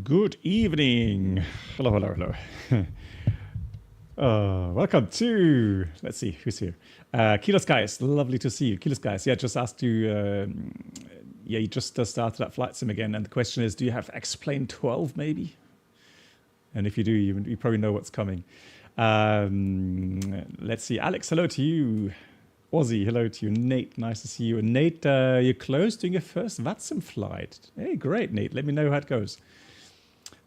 Good evening. Hello, hello, hello. Welcome to, let's see, who's here? Kilo Skies, lovely to see you. Kilo Skies, yeah, just asked you, yeah, you just started that flight sim again, and the question is, do you have X-Plane 12 maybe? And if you do, you probably know what's coming. Let's see, Alex, hello to you. Ozzy, hello to you. Nate, nice to see you. And Nate, you're close doing your first VATSIM flight. Hey, great, Nate. Let me know how it goes.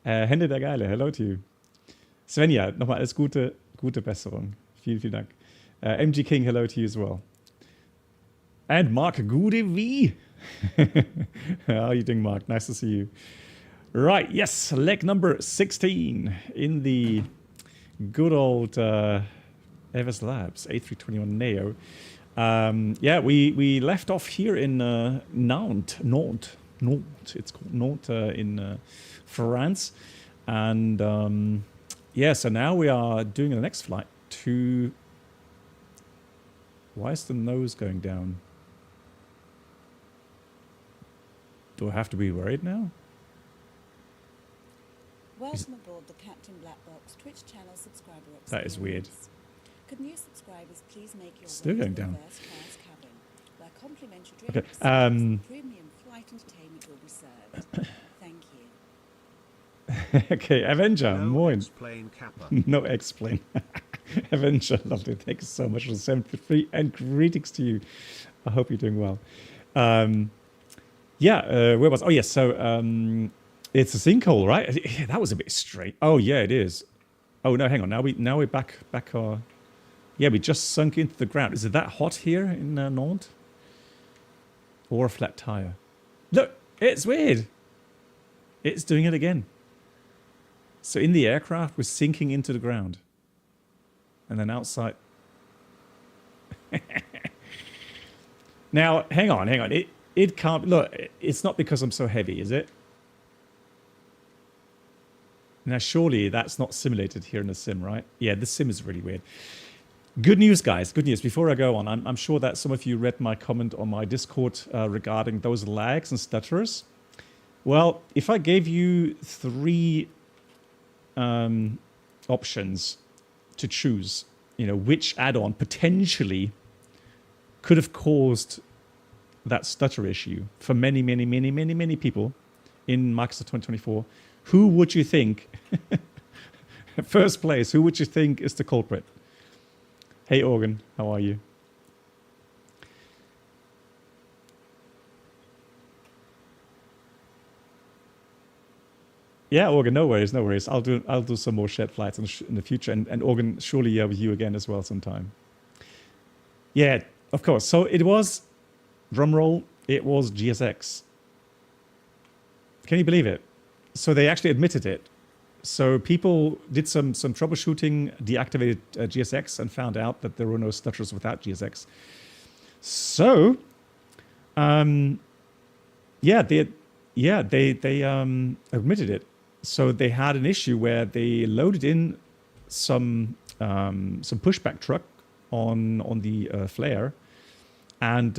Hände der Geile, hello to you. Svenja, nochmal alles Gute, gute Besserung. Vielen, vielen Dank. MG King, hello to you as well. And Mark Gude V. How are you doing, Mark? Nice to see you. Right, yes, leg number 16 in the good old FSLabs A321 Neo. Yeah, we left off here in Nantes. It's called Nantes in France. And yeah, so now we are doing the next flight to... Why is the nose going down? Do I have to be worried now? Welcome aboard the Captain Black Box Twitch channel subscriber experience. That is weird. Could new subscribers please make your Still way going to down. the first class cabin, where complimentary Okay, drinks and premium flight entertainment will be served. Thank you. Okay, Avenger, No moin. X-Plane Kappa. No X-Plane. Avenger, lovely. Thank you so much for the 73 and greetings to you. I hope you're doing well. Yeah, where was... Oh, yes, so it's a sinkhole, right? Yeah, that was a bit straight. Oh, yeah, it is. Oh, no, hang on. Now we're back our... Yeah, we just sunk into the ground. Is it that hot here in Nantes? Or a flat tire? Look, it's weird. It's doing it again. So in the aircraft, we're sinking into the ground. And then outside... Now, hang on. It can't... Look, it's not because I'm so heavy, is it? Now, surely that's not simulated here in the sim, right? Yeah, the sim is really weird. Good news, guys. Good news. Before I go on, I'm sure that some of you read my comment on my Discord regarding those lags and stutterers. Well, if I gave you 3 options to choose, you know, which add-on potentially could have caused that stutter issue for many people in Microsoft 2024, who would you think, first place, who would you think is the culprit? Hey, Organ, how are you? Yeah, Organ, no worries, no worries. I'll do some more shared flights in the future, and Organ, surely yeah, with you again as well sometime. Yeah, of course. So it was, drum roll, it was GSX. Can you believe it? So they actually admitted it. So people did some troubleshooting, deactivated GSX, and found out that there were no stutters without GSX. So, yeah, they admitted it. So they had an issue where they loaded in some pushback truck on the flare, and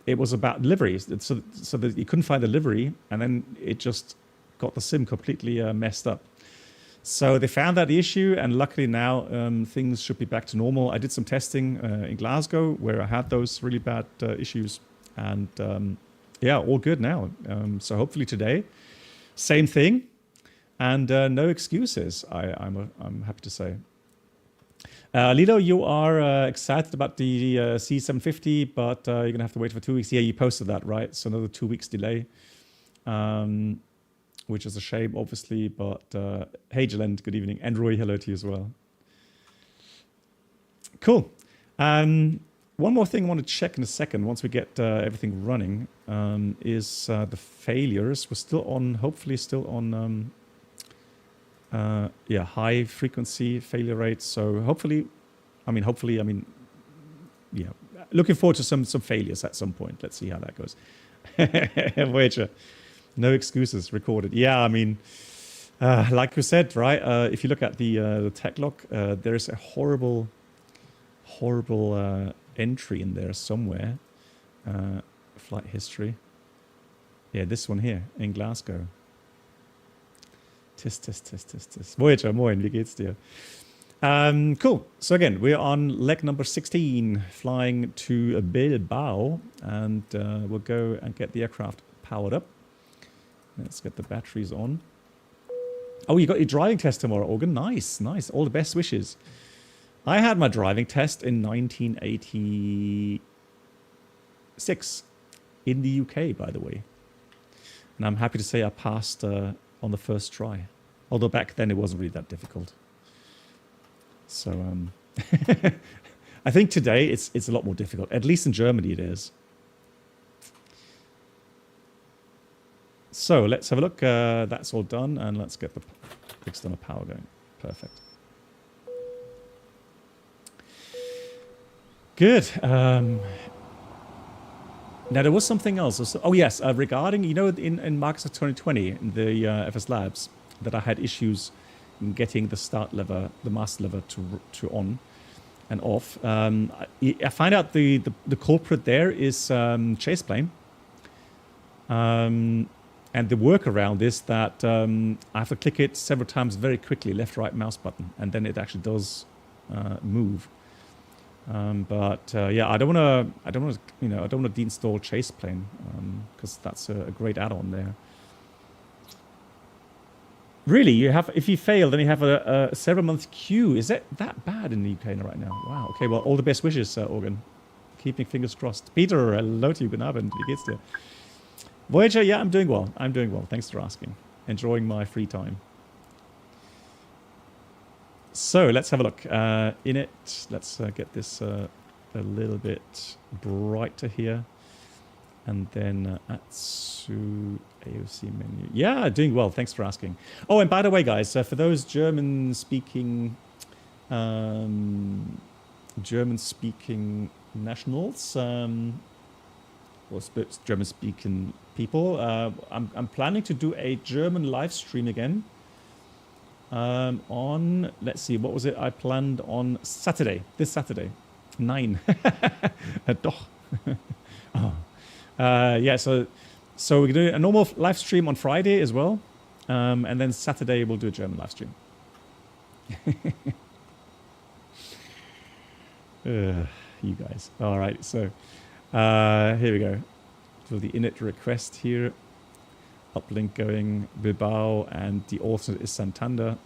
it was about liveries. So that you couldn't find the livery, and then it just got the sim completely messed up. So they found that issue, and luckily now things should be back to normal. I did some testing in Glasgow where I had those really bad issues, and yeah, all good now. So hopefully today, same thing, and no excuses. I'm happy to say. Lilo, you are excited about the C750, but you're gonna have to wait for 2 weeks. Yeah, you posted that, right? So another 2 weeks delay. Which is a shame, obviously, but hey, Jalend, good evening. And Roy, hello to you as well. Cool. One more thing I want to check in a second, once we get everything running, is the failures. We're still on, hopefully still on, yeah, high frequency failure rates. So hopefully, yeah, looking forward to some failures at some point. Let's see how that goes. Voyager. No excuses recorded. Yeah, I mean, like we said, right? If you look at the tech log, there is a horrible entry in there somewhere. Flight history. Yeah, this one here in Glasgow. Tis. Voyager, moin, wie geht's dir? Cool. So again, we're on leg number 16, flying to Bilbao, and we'll go and get the aircraft powered up. Let's get the batteries on. Oh, you got your driving test tomorrow, Organ. Nice. All the best wishes. I had my driving test in 1986 in the UK, by the way. And I'm happy to say I passed on the first try. Although back then it wasn't really that difficult. So I think today it's a lot more difficult. At least in Germany it is. So let's have a look. That's all done, and let's get the external power going. Perfect. Good. Now there was something else. Oh yes, regarding in Microsoft 2020, in the FSLabs, that I had issues in getting the start lever, the master lever to on and off. I find out the culprit there is chase plane. And the workaround is that I have to click it several times very quickly, left, right mouse button, and then it actually does move. Yeah, I don't want to deinstall chase plane because that's a great add-on there. Really, if you fail, then you have a several-month queue. Is that bad in the UK right now? Wow. Okay. Well, all the best wishes, Organ. Keeping fingers crossed. Peter, hello to you. Guten Abend. Wie geht's dir? Voyager, yeah, I'm doing well. Thanks for asking. Enjoying my free time. So let's have a look. In it, let's get this a little bit brighter here. And then Atsu AOC menu. Yeah, doing well. Thanks for asking. Oh, and by the way, guys, for those German-speaking nationals, or German-speaking people, I'm planning to do a German live stream again on, let's see, what was it I planned on Saturday, this Saturday, 9. Doch. Oh. Yeah, so we're doing a normal live stream on Friday as well, and then Saturday we'll do a German live stream. You guys. All right, so here we go. So the init request here, uplink going Bilbao, and the alternate is Santander.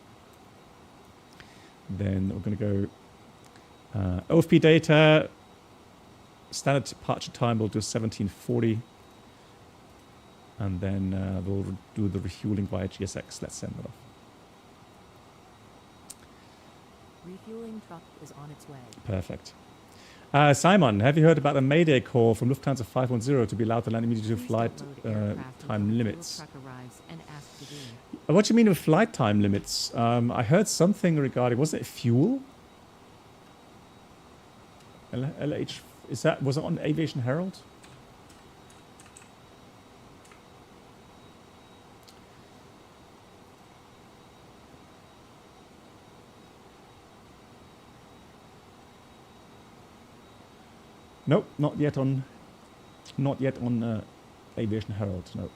Then we're going to go OFP data. Standard departure time we'll do 1740, and then we'll do the refueling via GSX. Let's send it off. Refueling truck is on its way. Perfect. Simon, have you heard about the Mayday call from Lufthansa 510 to be allowed to land immediately to flight time limits? What do you mean with flight time limits? I heard something regarding, was it fuel? LH, was it on Aviation Herald? Nope, not yet on Aviation Herald. No.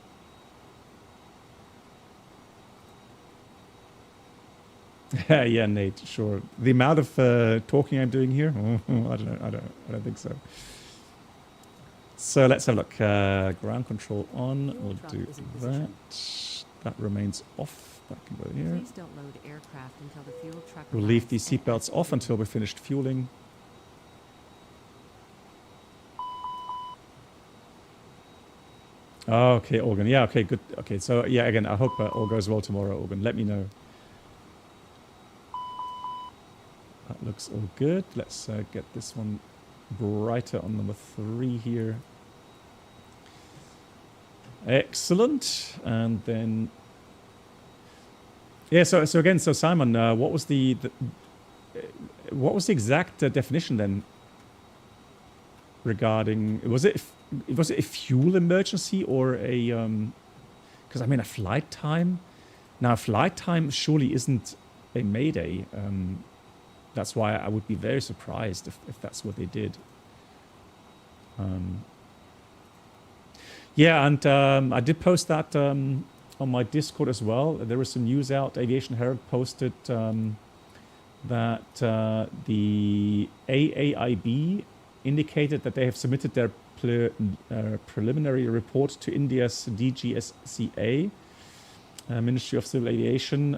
Yeah, Nate. Sure. The amount of talking I'm doing here, I don't know. I don't think so. So let's have a look. Ground control on. We'll do that. That remains off. That can go here. Please don't load aircraft until the fuel truck We'll leave these seatbelts off until we're finished fueling. Okay, Organ. Yeah, okay, good. Okay, so yeah, again, I hope all goes well tomorrow, Organ. Let me know. That looks all good. Let's get this one brighter on number 3 here. Excellent. And then, yeah. So again, so Simon, what was the exact definition then regarding? Was it a fuel emergency or a? Because I mean, a flight time. Now, a flight time surely isn't a mayday. That's why I would be very surprised if that's what they did. Yeah, and I did post that on my Discord as well. There was some news out. Aviation Herald posted that the AAIB indicated that they have submitted their preliminary report to India's DGSCA, Ministry of Civil Aviation.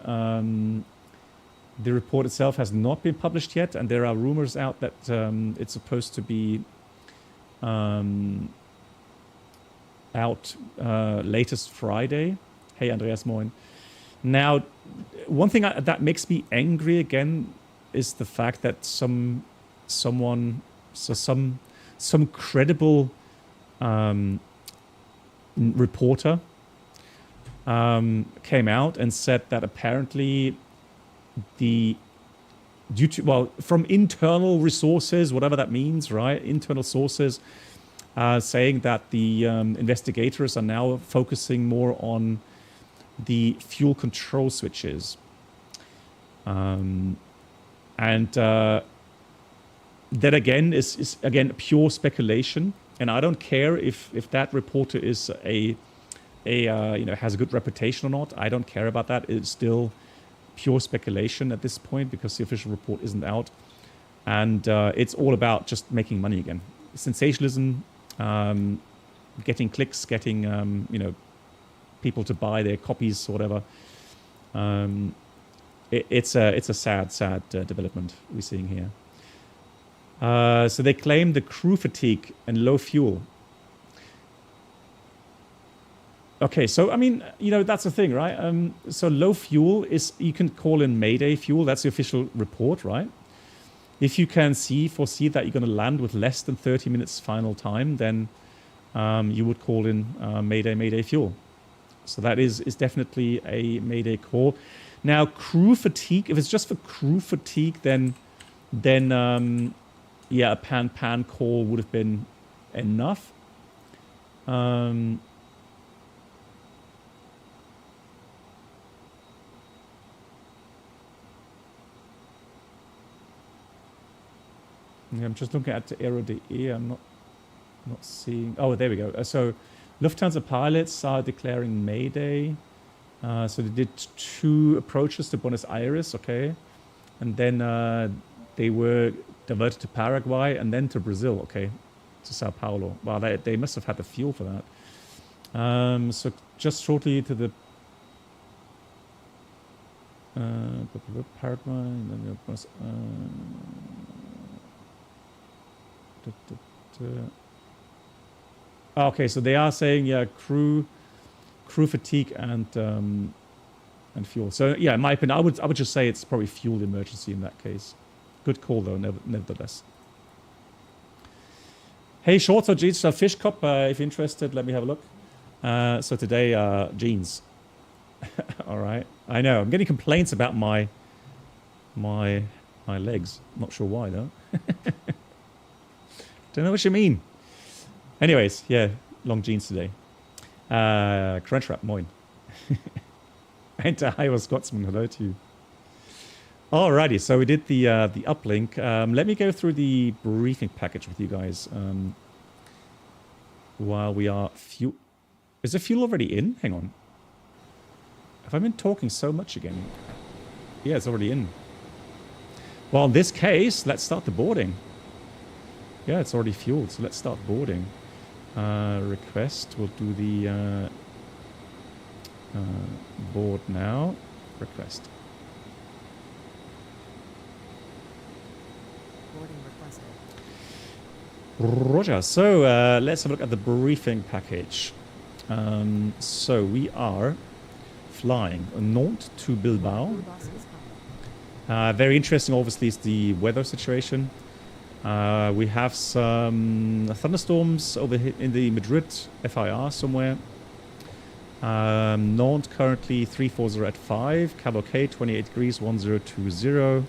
The report itself has not been published yet, and there are rumors out that it's supposed to be out latest Friday. Hey, Andreas, moin. Now, one thing that makes me angry again is the fact that some credible reporter came out and said that apparently from internal resources, whatever that means, right? Internal sources saying that the investigators are now focusing more on the fuel control switches. And that again is again pure speculation. And I don't care if that reporter is has a good reputation or not. I don't care about that. It's still pure speculation at this point because the official report isn't out, and it's all about just making money again. Sensationalism, getting clicks, getting people to buy their copies or whatever. It's a sad development we're seeing here. So they claim the crew fatigue and low fuel. Okay, so I mean, that's the thing, right? So low fuel is, you can call in Mayday fuel. That's the official report, right? If you can foresee that you're going to land with less than 30 minutes final time, then you would call in Mayday fuel. So that is definitely a Mayday call. Now, crew fatigue, if it's just for crew fatigue, then yeah, a pan call would have been enough. I'm just looking at the Aero.de. I'm not seeing. Oh, there we go. So, Lufthansa pilots are declaring Mayday. So they did 2 approaches to Buenos Aires, okay, and then they were diverted to Paraguay and then to Brazil, okay, to Sao Paulo. Wow, they must have had the fuel for that. So just shortly to the Paraguay, and then okay, so they are saying, yeah, crew fatigue and fuel. So yeah, in my opinion, I would just say it's probably fuel emergency in that case. Good call though, nevertheless. Hey, shorts or jeans, fish cop. If you're interested, let me have a look. So today, jeans. All right. I know I'm getting complaints about my legs. Not sure why though. Don't know what you mean. Anyways, yeah, long jeans today. Crunchwrap, moin. And Iowa Scotsman, hello to you. Alrighty, so we did the uplink. Let me go through the briefing package with you guys. While we are fuel. Is the fuel already in? Hang on. Have I been talking so much again? Yeah, it's already in. Well, in this case, let's start the boarding. Yeah, it's already fueled, so let's start boarding. Request, we'll do the board now. Request. Boarding requested. Roger, so let's have a look at the briefing package. So we are flying Nantes to Bilbao. Crew bus is coming. Very interesting, obviously, is the weather situation. We have some thunderstorms over here in the Madrid FIR somewhere. Nantes currently 340 at 5. Cabo K 28 degrees 1020.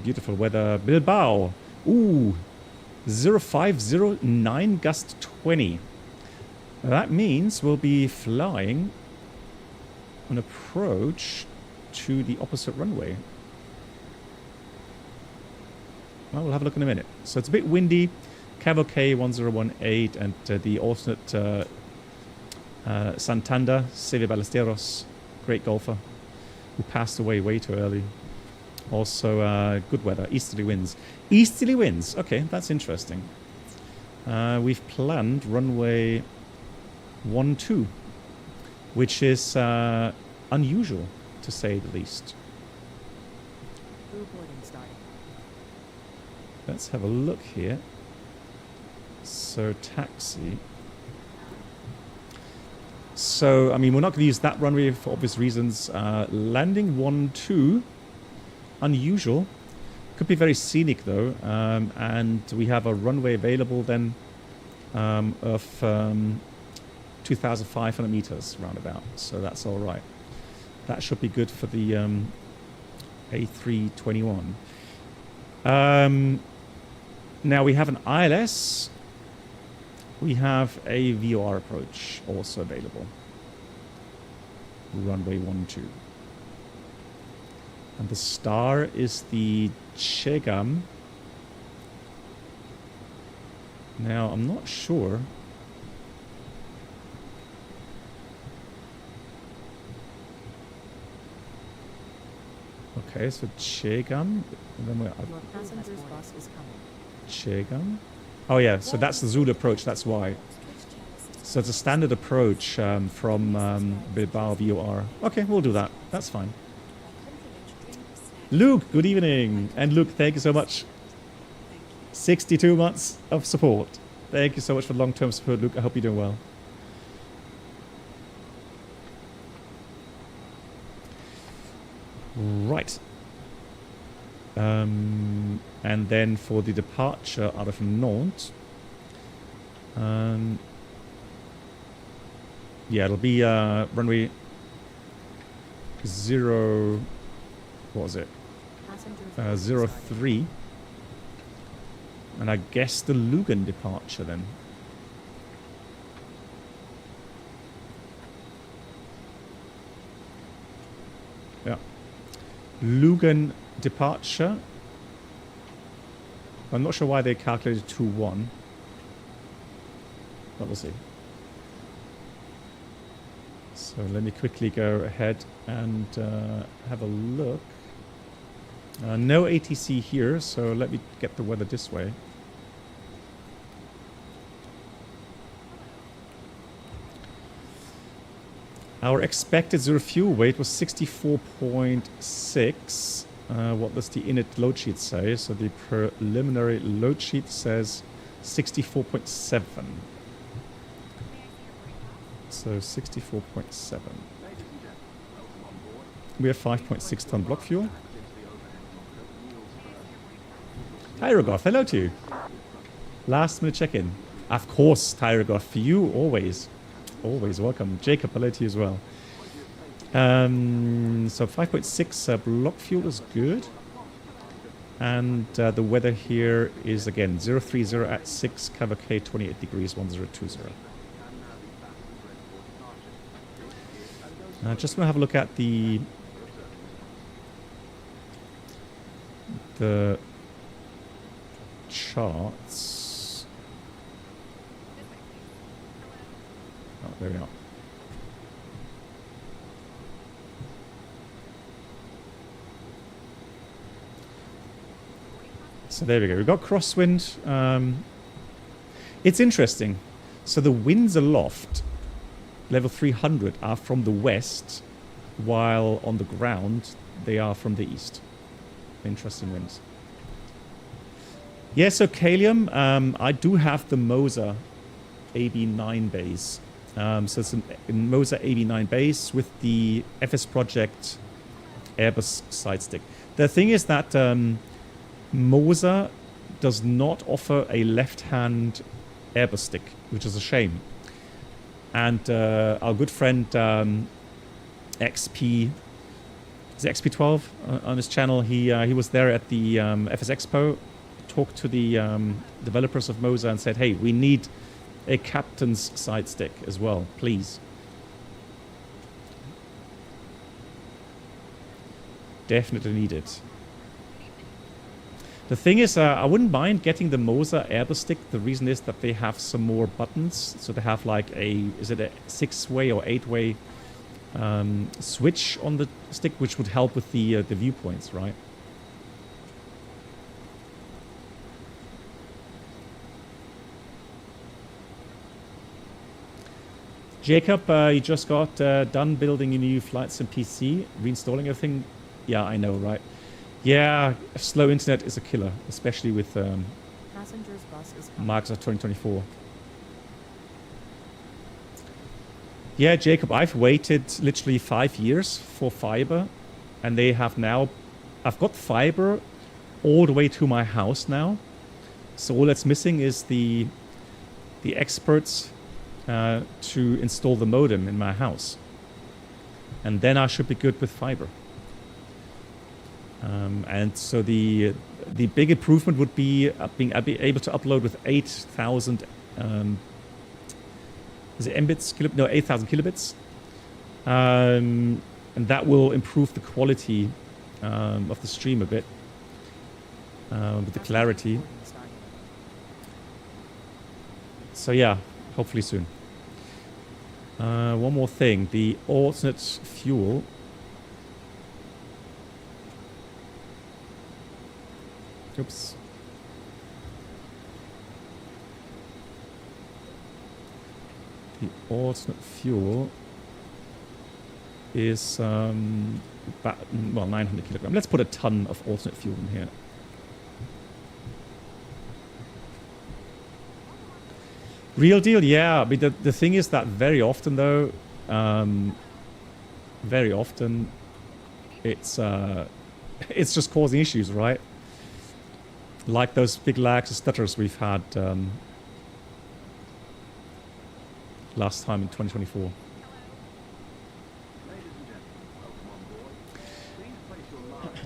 Beautiful weather. Bilbao. Ooh, 0509 gust 20. That means we'll be flying an approach to the opposite runway. Well, we'll have a look in a minute. So it's a bit windy. Cabo K 1018 and the alternate Santander, Seve Ballesteros, great golfer, who passed away way too early. Also, good weather, easterly winds. Easterly winds, okay, that's interesting. We've planned runway 12, which is unusual, to say the least. Crew boarding starting. Let's have a look here. So, taxi. So, I mean, we're not going to use that runway for obvious reasons. Landing 12, unusual. Could be very scenic, though. And we have a runway available then of 2,500 meters roundabout. So that's all right. That should be good for the A321. Now we have an ILS. We have a VOR approach also available. Runway 12. And the star is the Chegam. Now, I'm not sure. Okay, so Chegam. And then Your passenger's bus is coming. Chegam. Oh yeah, so that's the Zulu approach, that's why. So it's a standard approach from Bilbao VOR. Okay, we'll do that. That's fine. Luke, good evening. And Luke, thank you so much. 62 months of support. Thank you so much for long-term support, Luke. I hope you're doing well. Right. And then for the departure out of Nantes, yeah, it'll be runway 0. What was it? 03. And I guess the Lugan departure then. Yeah. Lugan departure. I'm not sure why they calculated 2-1. But we'll see. So let me quickly go ahead and have a look. No ATC here, so let me get the weather this way. Our expected zero fuel weight was 64.6. What does the init load sheet say? So the preliminary load sheet says 64.7. So 64.7. We have 5.6 ton block fuel. Hi Rogoth, hello to you. Last minute check-in. Of course, Tyrogoth, for you always. Always welcome. Jacob, hello to you as well. So 5.6 block fuel is good. And the weather here is again 030 at 6, cover K 28 degrees 1020. I just want to have a look at the charts. Oh, there we are. So there we go. We've got crosswind. It's interesting. So the winds aloft, level 300, are from the west, while on the ground they are from the east. Interesting winds. Yeah, so Kalium, I do have the Moser AB9 base. So it's a Moser AB9 base with the FS Project Airbus side stick. The thing is that Moser does not offer a left-hand Airbus stick, which is a shame. And our good friend XP, is it XP12 on his channel? He was there at the FS Expo, talked to the developers of Moser and said, hey, we need a captain's side stick as well, please. Definitely need it. The thing is, I wouldn't mind getting the Moser Airbus stick. The reason is that they have some more buttons. So they have like is it a 6-way or 8-way switch on the stick, which would help with the viewpoints, right? Jacob, you just got done building a new flight sim PC, reinstalling everything. Yeah, I know, right? Yeah, slow internet is a killer, especially with Passengers bus is coming. Microsoft 2024. Yeah, Jacob, I've waited literally 5 years for fiber, and they have now... I've got fiber all the way to my house now. So all that's missing is the experts to install the modem in my house. And then I should be good with fiber. And so the big improvement would be being able to upload with 8,000 is it mbits? No, 8,000 kilobits. And that will improve the quality of the stream a bit with the clarity. Boarding started. So yeah, hopefully soon. One more thing, the alternate fuel. Oops. The alternate fuel is about, well, 900 kilograms. Let's put a ton of alternate fuel in here. Real deal, yeah. I mean, the thing is that very often, though, very often, it's just causing issues, right? Like those big lags and stutters we've had last time in 2024.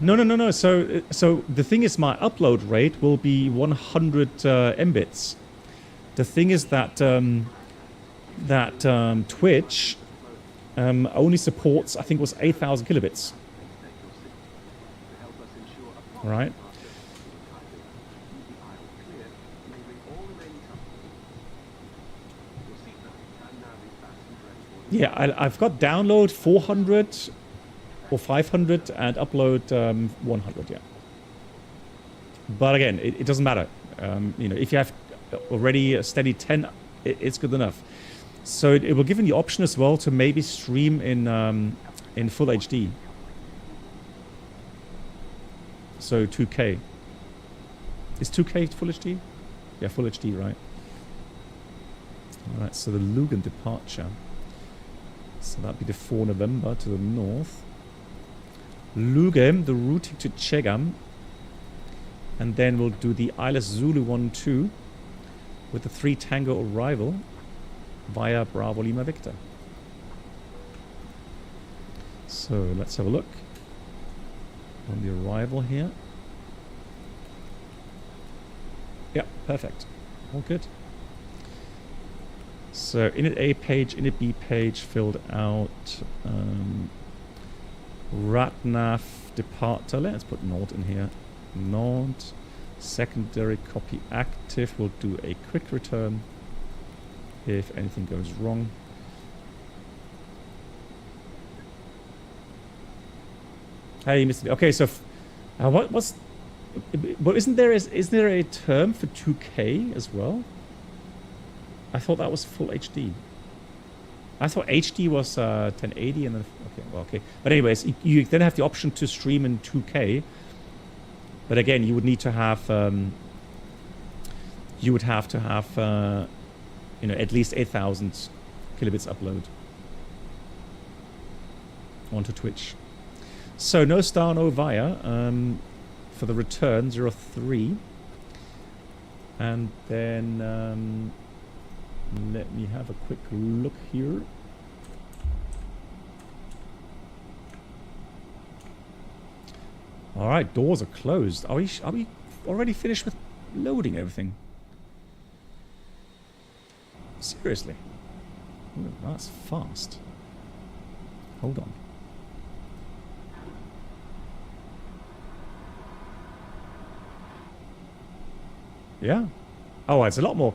No. So the thing is, my upload rate will be 100 mbits. The thing is that Twitch only supports, I think it was 8,000 kilobits. All right. Yeah, I've got download 400 or 500 and upload 100. Yeah. But again, it doesn't matter. You know, if you have already a steady 10, it's good enough. So it will give you the option as well to maybe stream in full HD. So 2K. Is 2K full HD? Yeah, full HD, right? All right. So the Lugan departure. So that'd be the 4 November to the north. Lugem, the routing to Chegam. And then we'll do the Isles Zulu 1-2 with the 3 Tango arrival via Bravo Lima Victor. So let's have a look on the arrival here. Yeah, perfect. All good. So init A page, init B page filled out. Ratnav departure. Let's put Nantes in here. Nantes. Secondary copy active. We'll do a quick return if anything goes wrong. Hey, Mr. B. Okay, so what's? But isn't there a term for 2K as well? I thought that was full HD. I thought HD was 1080 and then okay. But anyways, you then have the option to stream in 2K. But again, you would need to have you know, at least 8,000 kilobits upload onto Twitch. So no star, no via for the return 03, and then let me have a quick look here. All right, doors are closed. Are we already finished with loading everything? Seriously? Ooh, that's fast. Hold on. Yeah. Oh, it's a lot more.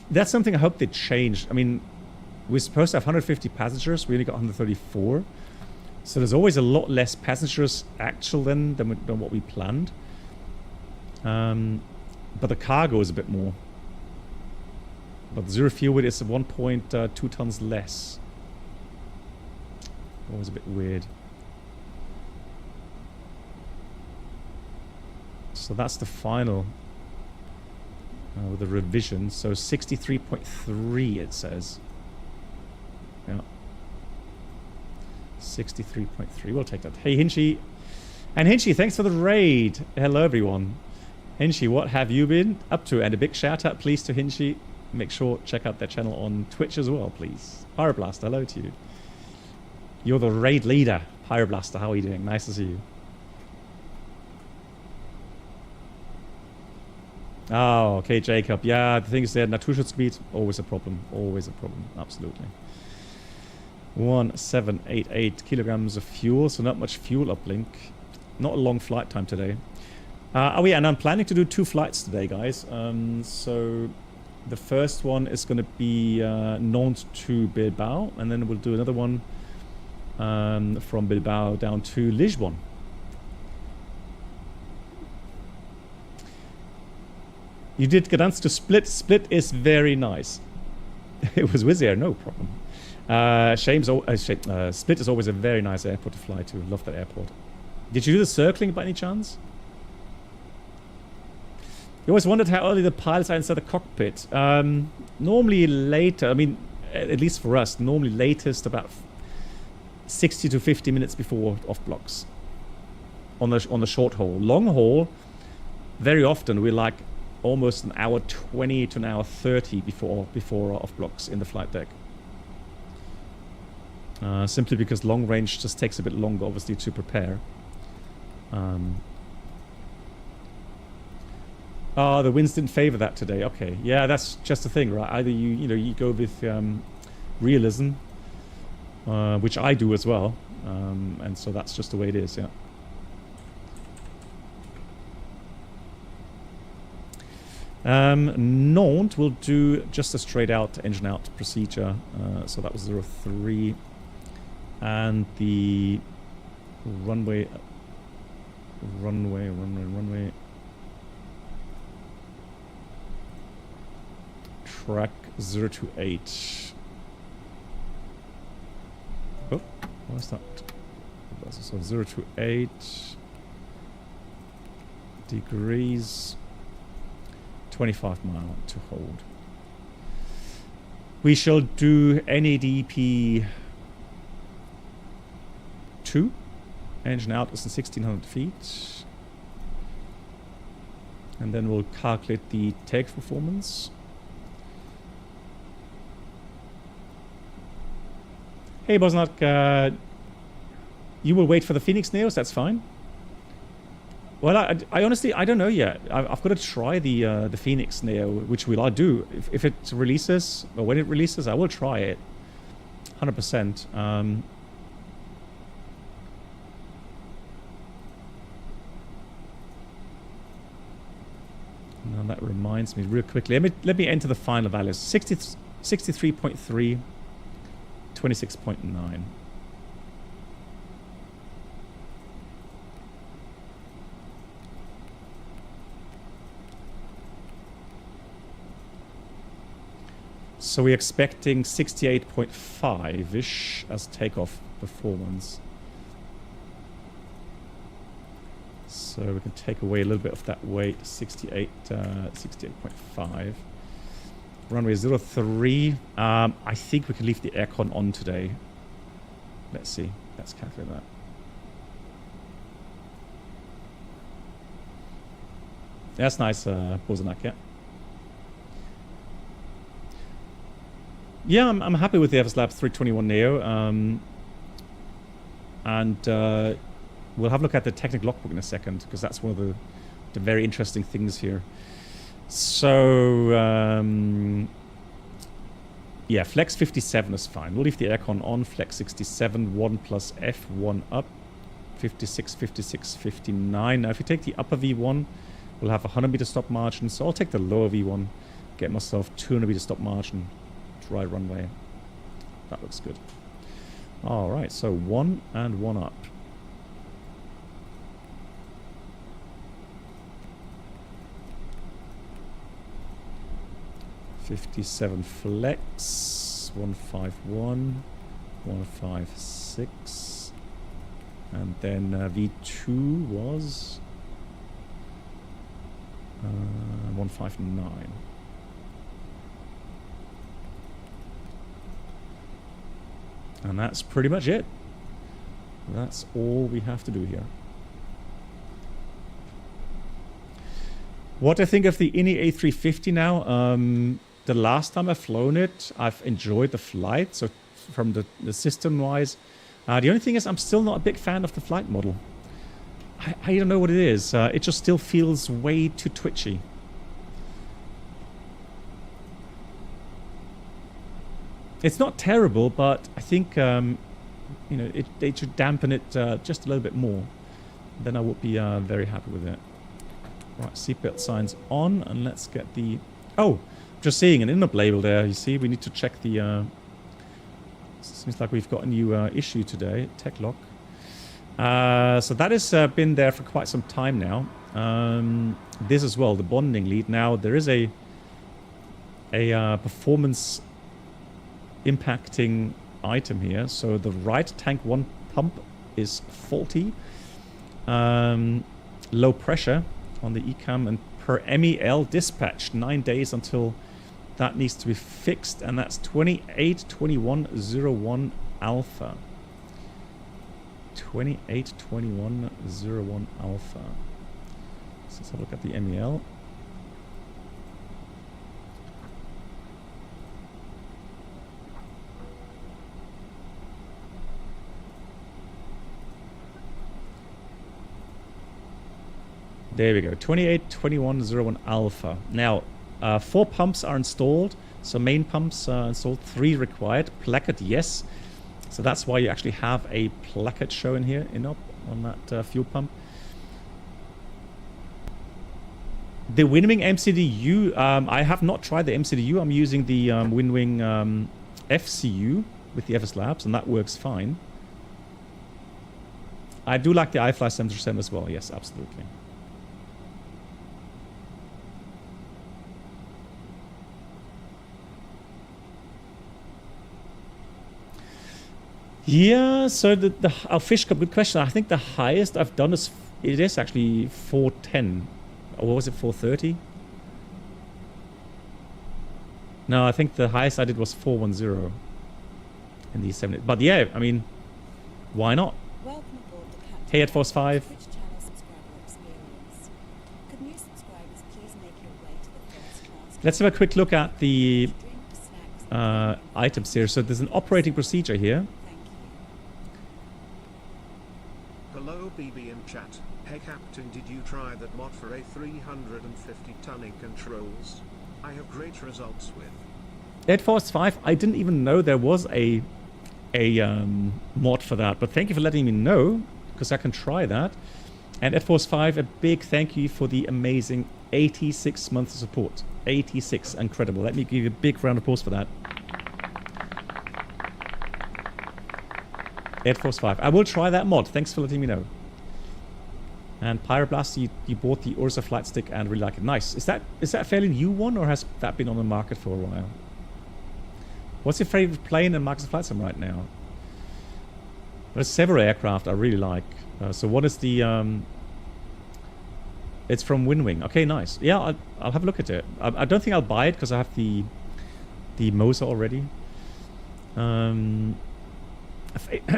That's something I hope they change. I mean, we're supposed to have 150 passengers. We only got 134. So there's always a lot less passengers actual than what we planned. But the cargo is a bit more. But zero fuel weight is 1.2 tons less. Always a bit weird. So that's the final with the revision. So 63.3 it says. Yeah. 63.3. We'll take that. Hey Hinchy. And Hinchy, thanks for the raid. Hello everyone. Hinchy, what have you been up to? And a big shout out please to Hinchy. Make sure check out their channel on Twitch as well, please. Pyroblaster, hello to you. You're the raid leader. Pyroblaster, how are you doing? Nice to see you. Oh, okay, Jacob. Yeah, the thing is that Naturschutzgebiet, always a problem. Always a problem. Absolutely. 1788 kilograms of fuel, so not much fuel uplink. Not a long flight time today. Oh yeah, and I'm planning to do 2 flights today, guys. So the first one is going to be Nantes to Bilbao, and then we'll do another one from Bilbao down to Lisbon. You did Gdansk to Split. Split is very nice. It was Wizz Air, no problem. Split is always a very nice airport to fly to. Love that airport. Did you do the circling by any chance? You always wondered how early the pilots are inside the cockpit. Normally later, I mean, at least for us, normally latest about 60 to 50 minutes before off blocks. On the short haul. Long haul, very often we're like almost an hour 20 to an hour 30 before off blocks in the flight deck. Simply because long range just takes a bit longer, obviously, to prepare. Oh, the winds didn't favor that today. Okay, yeah, that's just the thing, right? Either you go with realism, which I do as well, and so that's just the way it is. Yeah. Nantes will do just a straight out engine out procedure. So that was 03, and the runway. Track 028. Oh, what is that? So 028 degrees, 25 mile to hold. We shall do NADP 2. Engine out is in 1600 feet. And then we'll calculate the takeoff performance. Hey Bosnak, you will wait for the Phoenix Neos, that's fine. Well, I honestly, I don't know yet. I've got to try the Phoenix Neo, which will I do. If it releases, or when it releases, I will try it. 100%. Now that reminds me real quickly. Let me enter the final values. 63.3, 26.9. So we're expecting 68.5-ish as takeoff performance. So we can take away a little bit of that weight, 68.5. Runway 03. I think we can leave the aircon on today. Let's see. Let's calculate that. That's nice, Bozanak, yeah. Yeah, I'm happy with the FSLabs 321 Neo. And we'll have a look at the technical logbook in a second, because that's one of the very interesting things here. So, yeah, Flex 57 is fine. We'll leave the aircon on. Flex 67, 1 plus F1 up. 56, 56, 59. Now, if you take the upper V1, We'll have 100 meter stop margin, so I'll take the lower V1, get myself 200 meter stop margin, dry runway. That looks good. All right, so 1 and 1 up. '57 flex, 151, 156, and then V2 was 159. And that's pretty much it. That's all we have to do here. What I think of the INI A350 now, the last time I've flown it, I've enjoyed the flight. So from the system-wise, the only thing is I'm still not a big fan of the flight model. I don't know what it is. It just still feels way too twitchy. It's not terrible, but I think you know, they should dampen it just a little bit more. Then I would be very happy with it. Right, seatbelt signs on, and let's get the... Oh, just seeing an in-up label there. You see, we need to check the... Seems like we've got a new issue today, tech lock. So that has been there for quite some time now. This as well, the bonding lead. Now, there is a performance impacting item here. So the right tank 1 pump is faulty. Low pressure on the ECAM, and per MEL dispatched 9 days until that needs to be fixed, and that's 282101 alpha. 282101 alpha. So let's have a look at the MEL. There we go, 282101 alpha. Now, 4 pumps are installed, so main pumps are installed, 3 required. Placard, yes. So that's why you actually have a placard showing here on that fuel pump. The Winwing MCDU, I have not tried the MCDU. I'm using the Winwing FCU with the FSLabs, and that works fine. I do like the iFly 737 as well, yes, absolutely. Yeah, so our fish cup, good question. I think the highest I've done is actually 410. Or was it 430? No, I think the highest I did was 410 in the 70. But yeah, I mean, why not? Welcome aboard the Captain. Hey, Air Force 5. Twitch channel subscriber experience. Could new subscribers please make your way to the first class? Let's have a quick look at the Drink, snacks, and items here. So there's an operating procedure here. thank you. Hello BB in chat. Hey Captain, did you try that mod for a 350 tonning controls? I have great results with. Air Force 5, I didn't even know there was a mod for that, but thank you for letting me know, because I can try that. And Air Force 5, a big thank you for the amazing 86 months of support. 86, incredible. Let me give you a big round of applause for that. Air Force 5. I will try that mod. Thanks for letting me know. And Pyroblast, you bought the Ursa flight stick and really like it. Nice. Is that a fairly new one, or has that been on the market for a while? What's your favorite plane in Marcus Flight Sim right now? There's several aircraft I really like. So what is the... It's from Winwing. Okay, nice. Yeah, I'll have a look at it. I don't think I'll buy it because I have the Mosa already.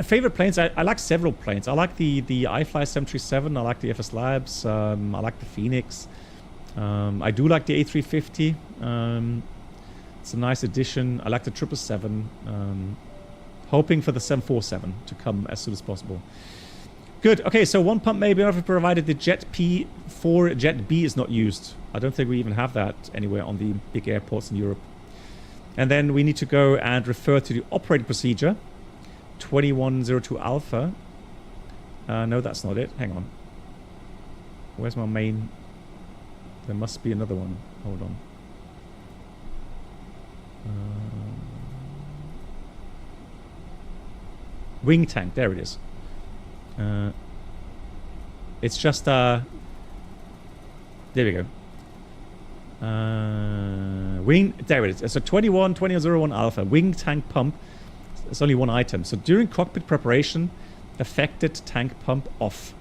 Favorite planes, I like several planes. I like the iFly 737, I like the FSLabs, I like the Phoenix. I do like the A350. It's a nice addition. I like the 777. Hoping for the 747 to come as soon as possible. Good. Okay, so 1 pump may be provided the Jet P4 Jet B is not used. I don't think we even have that anywhere on the big airports in Europe. And then we need to go and refer to the operating procedure. 2102 alpha. No, that's not it. Hang on. Where's my main? There must be another one. Hold on. Wing tank. There it is. It's just there we go. Wing. There it is. So 2001 Alpha. Wing tank pump. It's only one item. So during cockpit preparation, affected tank pump off.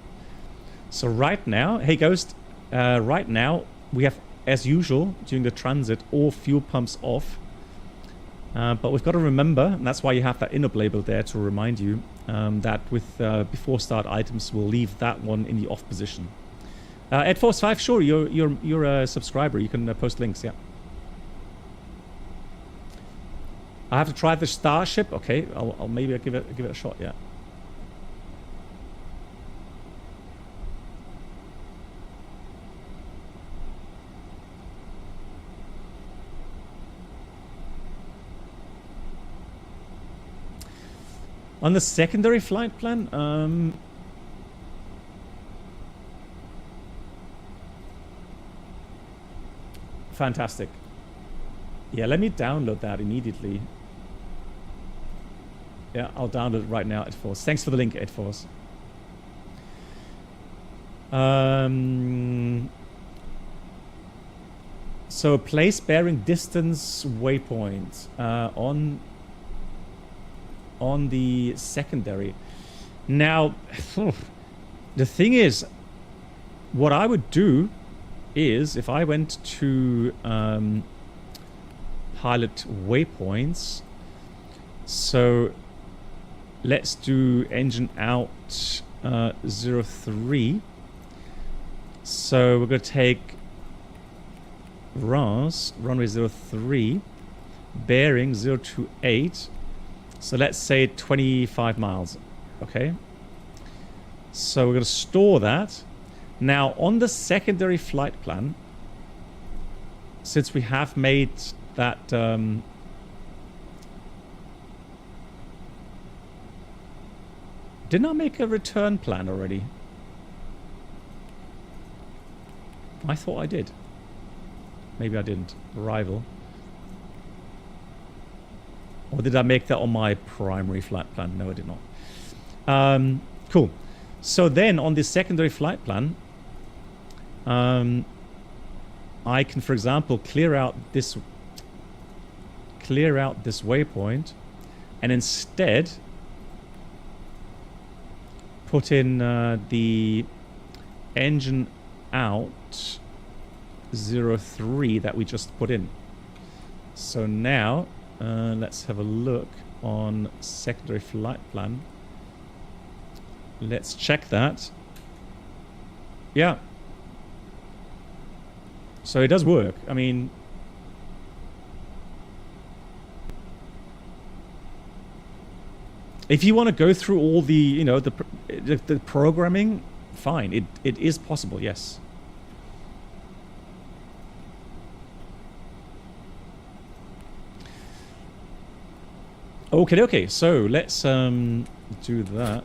So right now, hey Ghost, right now we have, as usual, during the transit, all fuel pumps off. But we've got to remember, and that's why you have that INOP label there to remind you that with before start items, we'll leave that one in the off position. Ed Force 5, sure, you're a subscriber. You can post links, yeah. I have to try the Starship. Okay, I'll maybe give it a shot, yeah. On the secondary flight plan, fantastic. Yeah, let me download that immediately. Yeah, I'll download it right now, Ed Force. Thanks for the link, Ed Force. So place bearing distance waypoint on the secondary. Now, the thing is, what I would do is if I went to pilot waypoints, so let's do engine out 03. So we're going to take RAS, runway 03, bearing 028. So let's say 25 miles, okay? So we're going to store that. Now on the secondary flight plan, since we have made that didn't I make a return plan already? I thought I did. Maybe I didn't. Arrival. Or did I make that on my primary flight plan? No, I did not. Cool. So then on the secondary flight plan, I can, for example, clear out this waypoint and instead put in the engine out 03 that we just put in. So now let's have a look on secondary flight plan. Let's check that. Yeah. So it does work. I mean, if you want to go through all the, you know, the programming, fine. It is possible, yes. Okay. So let's do that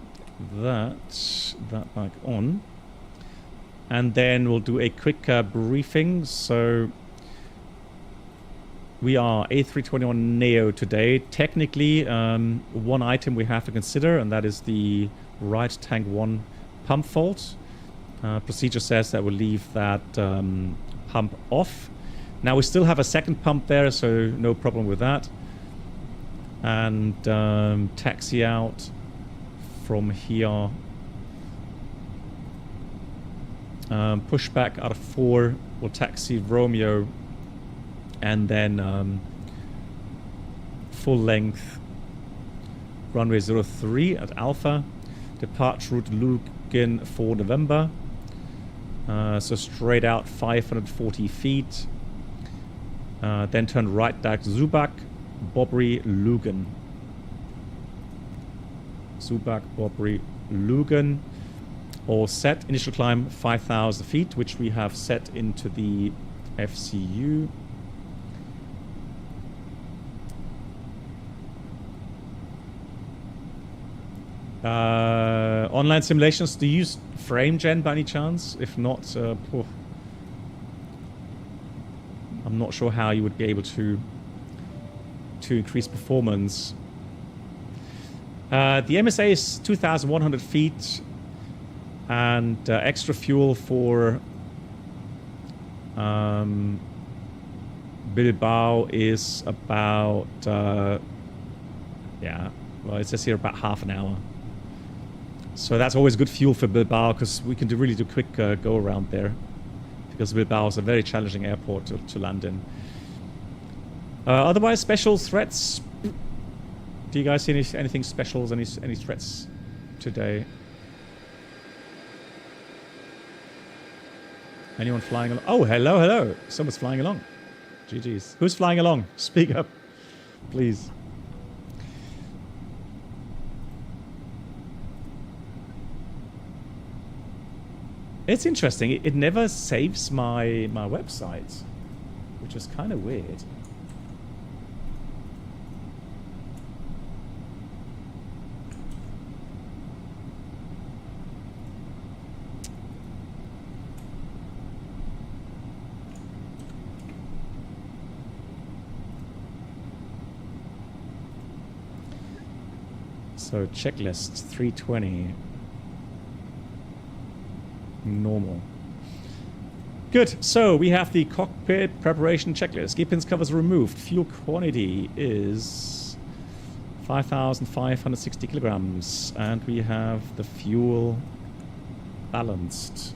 back on, and then we'll do a quick briefing. So we are A321 Neo today. Technically, one item we have to consider, and that is the right tank 1 pump fault. Procedure says that we'll leave that pump off. Now we still have a second pump there, so no problem with that. And taxi out from here. Push back out of 4. We'll taxi Romeo, and then full length runway 03 at Alpha. Departure route Lugan for November. So straight out 540 feet. Then turn right back to Zubak, Bobry, Lugan. Zubak, Bobry, Lugan. All set. Initial climb 5,000 feet, which we have set into the FCU. Online simulations, do you use frame gen by any chance? If not, I'm not sure how you would be able to increase performance. The MSA is 2,100 feet, and extra fuel for Bilbao is about, yeah, well, it says here about half an hour. So that's always good fuel for Bilbao, because we can really do quick go around there, because Bilbao is a very challenging airport to land in. Otherwise, special threats. Do you guys see anything specials, any threats today? Anyone flying along? Oh, hello, hello. Someone's flying along. GG's. Who's flying along? Speak up, please. It's interesting. It never saves my website, which is kind of weird. So checklist 320. Normal. Good. So we have the cockpit preparation checklist. Gear pins covers removed. Fuel quantity is 5,560 kilograms. And we have the fuel balanced.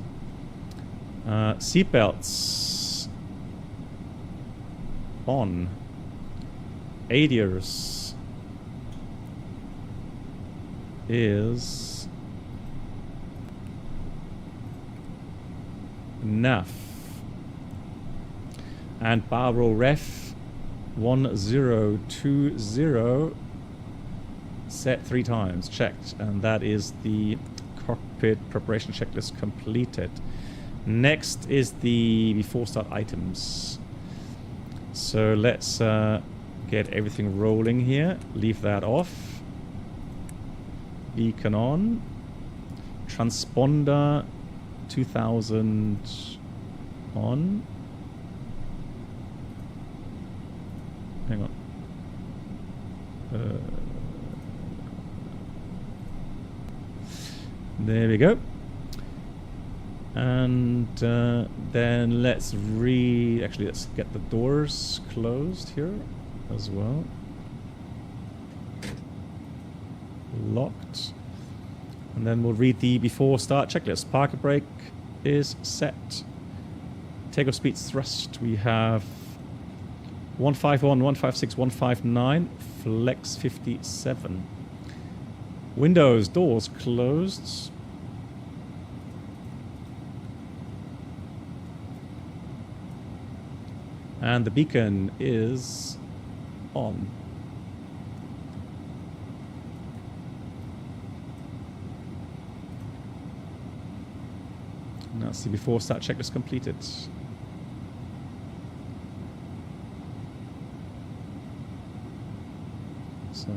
Seatbelts on. ADIRS is enough. And barrel ref 1020 set 3 times. Checked. And that is the cockpit preparation checklist completed. Next is the before start items. So let's get everything rolling here. Leave that off. Beacon on. Transponder 2000 on. Hang on. There we go. And then let's let's get the doors closed here as well. Locked. And then we'll read the before start checklist. Parking brake is set. Takeoff speeds thrust. We have 151, 156, 159. Flex 57. Windows, doors closed. And the beacon is on. Now see before start checklist completed. So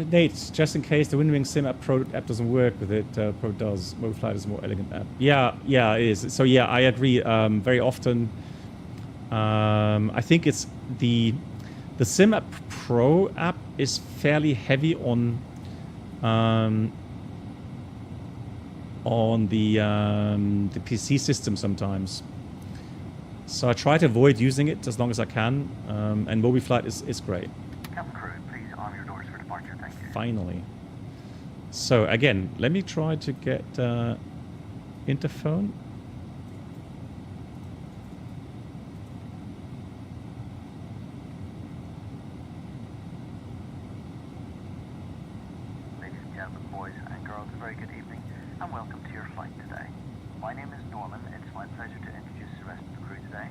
Nate, just in case the Windwing Sim app doesn't work with it, Pro does. MobiFlight is a more elegant app. Yeah, it is. So yeah, I agree. Very often, I think it's the Sim app Pro app is fairly heavy on the PC system sometimes. So I try to avoid using it as long as I can. And MobiFlight is great. Finally. So again, let me try to get interphone. Ladies and gentlemen, boys and girls, a very good evening and welcome to your flight today. My name is Norman. It's my pleasure to introduce the rest of the crew today.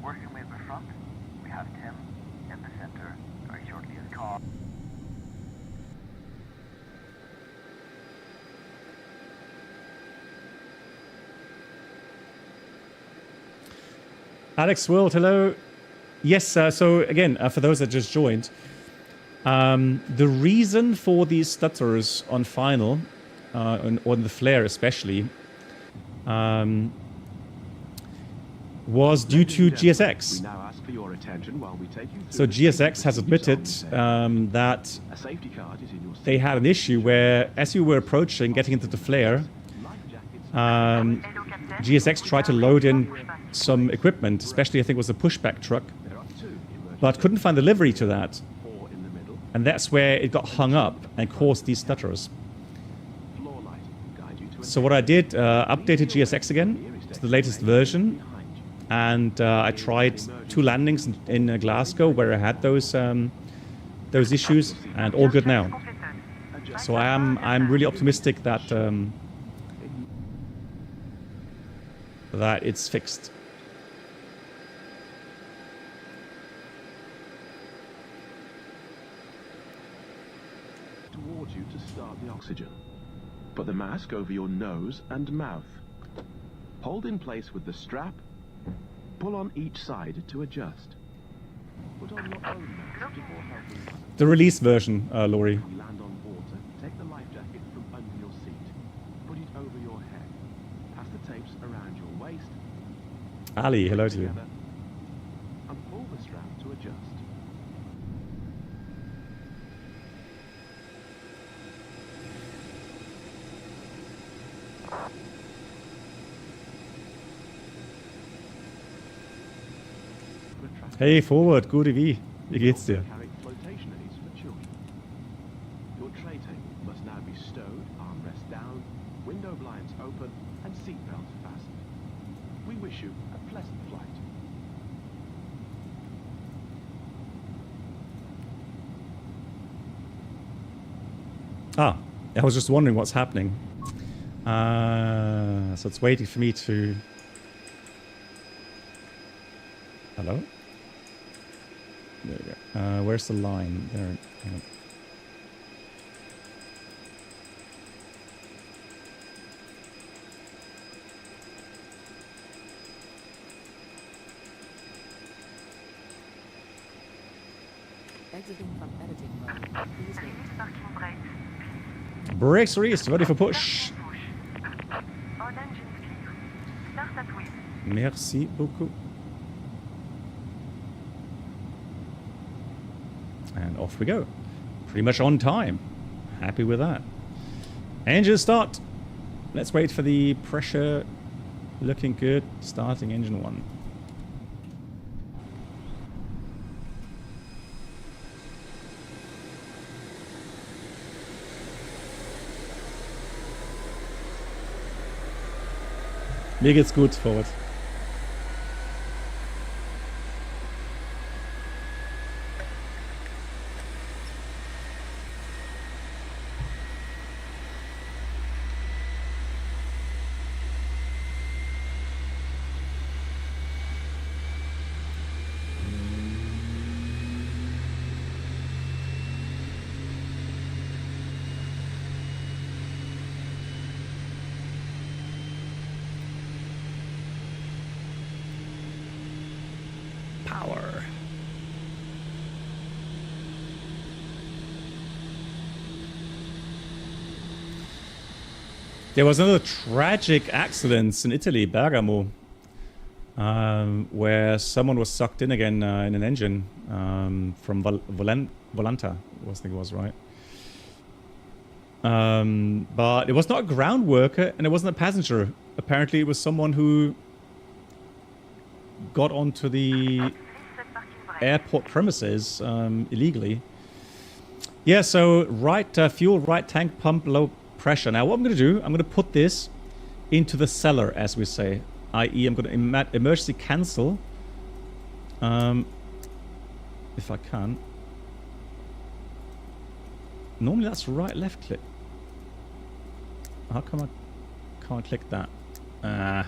Working with the front, we have Tim in the center. Very shortly his car. Alex World, hello. Yes, so again, for those that just joined, the reason for these stutters on final, on the flare especially, was due to GSX. So GSX has admitted that they had an issue where, as you were approaching, getting into the flare, GSX tried to load in some equipment, especially I think it was a pushback truck, but couldn't find the livery to that. And that's where it got hung up and caused these stutters. So what I did, updated GSX again to the latest version, and I tried 2 landings in Glasgow where I had those issues, and all good now. So I'm really optimistic that that it's fixed. Towards you to start the oxygen. Put the mask over your nose and mouth. Hold in place with the strap. Pull on each side to adjust. Put on your own mask before helping. The release version, Laurie. When you land on water, take the life jacket from under your seat. Put it over your head. Pass the tapes around your waist. Ali, hello to you. And pull the strap to adjust. Hey, Forward, gute wie? Wie geht's dir? Carry flotation aids for children. Your tray table must now be stowed, armrest down, window blinds open, and seatbelts fastened. We wish you a pleasant flight. Ah, I was just wondering what's happening. So it's waiting for me to... Hello? There we go. Where's the line? There. Hang on. Exiting from editing mode. Please wait. Brakes released, ready for push. Merci beaucoup. And off we go. Pretty much on time. Happy with that. Engine start. Let's wait for the pressure. Looking good. Starting engine 1. Mir geht's gut, Forward. Power. There was another tragic accident in Italy, Bergamo, where someone was sucked in again in an engine from Volanta, I think it was, right? But it was not a ground worker and it wasn't a passenger. Apparently it was someone who got onto the airport premises illegally. Yeah, so right fuel, right tank pump, low pressure. Now what I'm going to do, I'm going to put this into the cellar, as we say. I.e. I'm going to emergency cancel. If I can. Normally that's right left click. How come I can't click that? Yeah.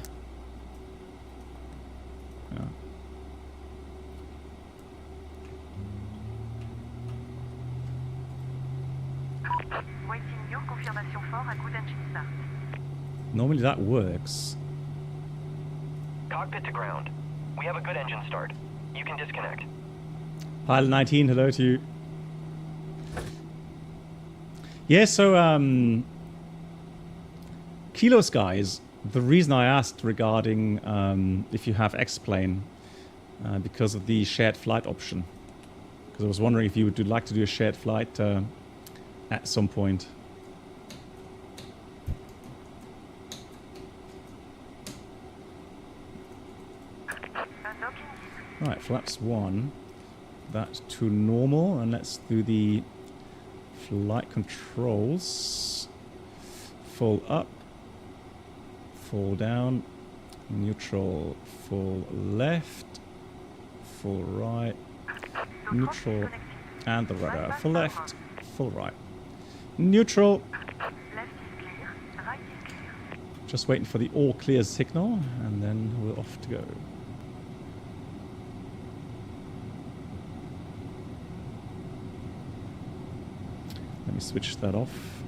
Normally that works. Cockpit to ground. We have a good engine start. You can disconnect. Pilot 19, hello to you. Yeah, so Kilo Skies, the reason I asked regarding if you have X-Plane, because of the shared flight option. Because I was wondering if you would like to do a shared flight at some point. Right, flaps 1. That's to normal, and let's do the flight controls. Full up, full down, neutral, full left, full right, neutral, and the rudder. Full left, full right. Neutral. Just waiting for the all clear signal, and then we're off to go. Let me switch that off.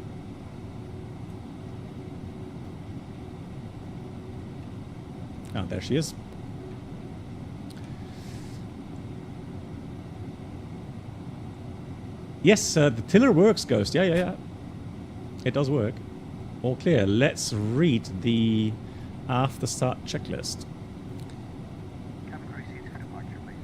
Ah, there she is. Yes, the tiller works, Ghost. Yeah. It does work. All clear. Let's read the after start checklist. Cabin crew seats for departure, please.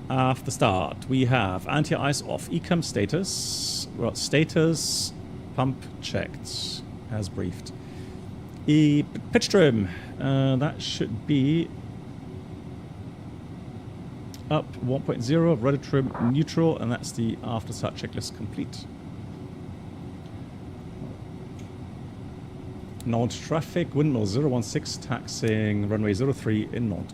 After start, we have anti-ice off, ecam status. Well, status pump checked as briefed. Pitch trim, that should be up 1.0, rudder trim neutral, and that's the after start checklist complete. Nantes traffic, windmill 016, taxiing runway 03 in Nantes.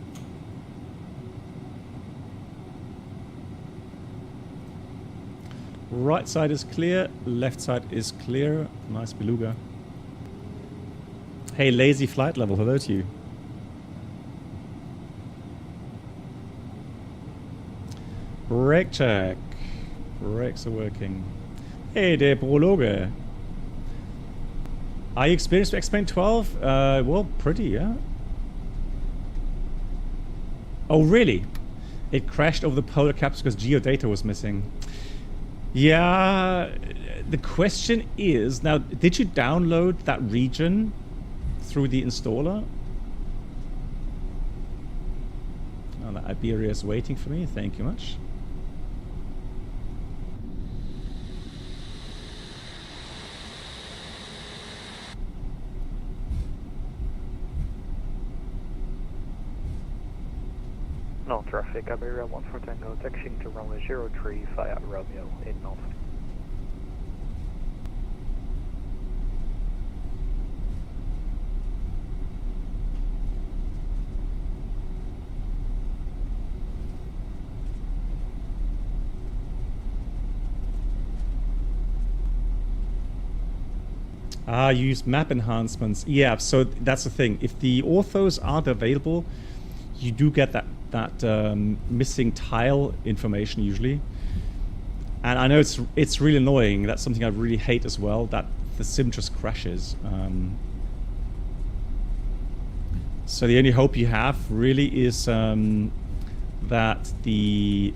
Right side is clear, left side is clear. Nice beluga. Hey, lazy flight level, hello to you. Brake check. Brakes are working. Hey, der Prologe. Are you experienced with X-Plane 12? Well, pretty, yeah. Oh, really? It crashed over the polar caps because geodata was missing. Yeah, the question is, now, did you download that region through the installer? Oh, that Iberia is waiting for me. Thank you much. No traffic, Iberia 1 for Tango, taxiing to runway 03 via Romeo in Nantes. Ah, use map enhancements. Yeah, so that's the thing. If the orthos aren't available, you do get that missing tile information usually. And I know it's really annoying. That's something I really hate as well, that the sim just crashes. So the only hope you have really is that the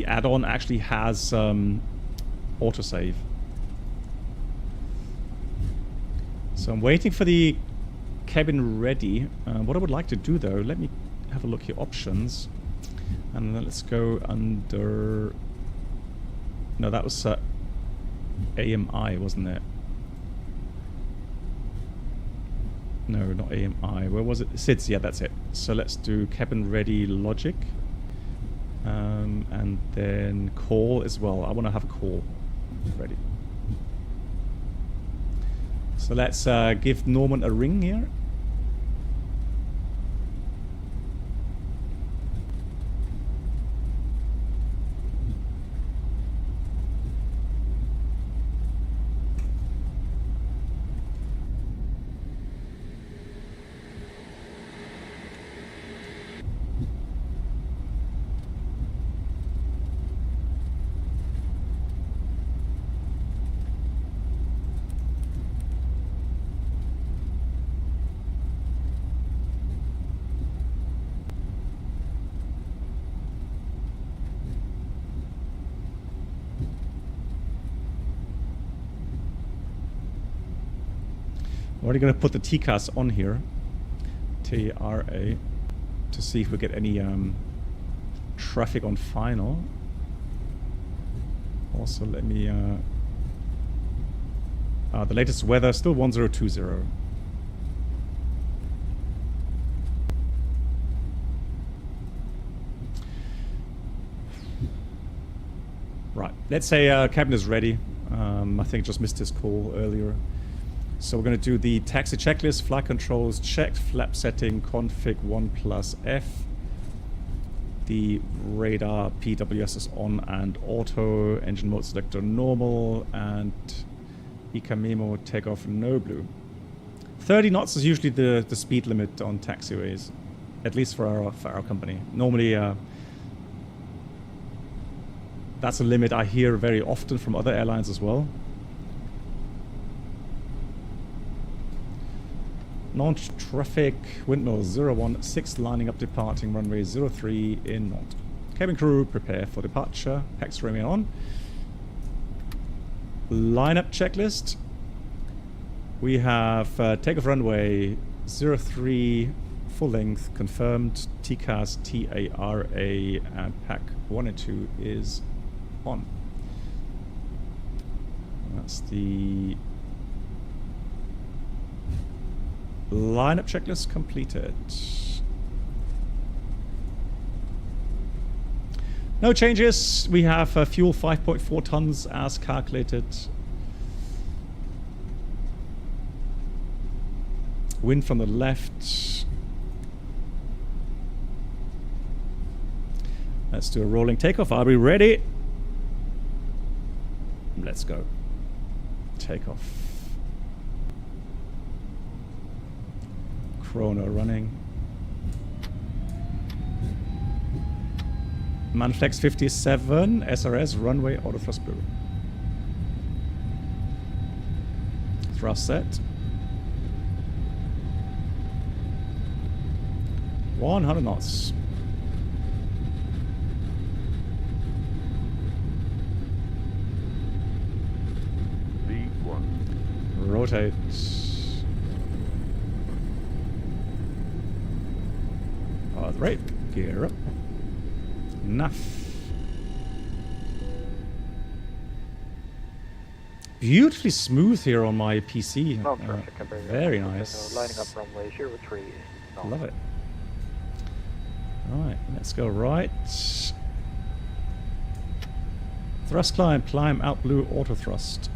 add-on actually has autosave. So I'm waiting for the cabin ready. What I would like to do though, let me have a look here, options, and then let's go under, no, that was AMI, wasn't it? No, not AMI, where was it? SIDS, yeah, that's it. So let's do cabin ready logic, and then call as well. I want to have a call ready. So let's give Norman a ring here. already going to put the TCAS on here. TRA. To see if we get any traffic on final. Also, let me... the latest weather, still 1020. Right, let's say cabin is ready. I think I just missed his call earlier. So we're going to do the taxi checklist, flight controls checked, flap setting, config 1+F. The radar PWS is on and auto, engine mode selector normal, and ICA memo takeoff no blue. 30 knots is usually the speed limit on taxiways, at least for our company. Normally, that's a limit I hear very often from other airlines as well. Nantes traffic, windmill 016, lining up departing runway 03 in Nantes. Cabin crew, prepare for departure. Packs remain on. Lineup checklist. We have takeoff runway 03, full length, confirmed. TCAS, TARA, and pack 1 and 2 is on. That's the lineup checklist completed. No changes. We have fuel 5.4 tons as calculated. Wind from the left. Let's do a rolling takeoff. Are we ready? Let's go. Takeoff. Chrono running. Manflex 57, SRS, runway, auto thrust blue. Thrust set. 100 knots. V1. Rotate. Right, gear up. Enough. Beautifully smooth here on my PC. Very nice. Lining up runway 03. Love it. Right, let's go right. Thrust climb out blue, auto thrust.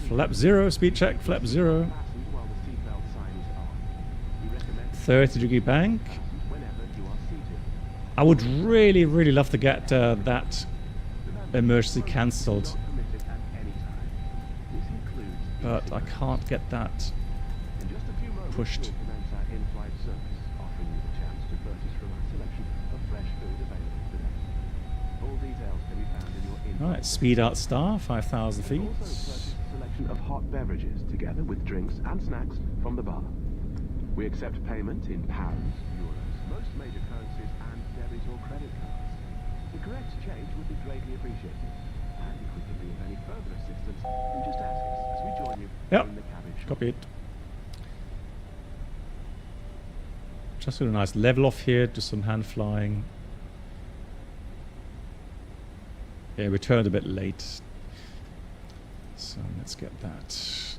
Flap 0, speed check, flap 0. 30-degree bank. I would really, really love to get that emergency cancelled, but I can't get that pushed. Alright, speed out star, 5,000 feet. Selection of hot beverages together with drinks and snacks from the bar. We accept payment in pounds, euros, most major currencies, and debit or credit cards. The correct change would be greatly appreciated. And if we can be of any further assistance, then just ask us as we join you in the cabin shop. Copy it. Just do a nice level off here, do some hand flying. Yeah, we turned a bit late. So let's get that.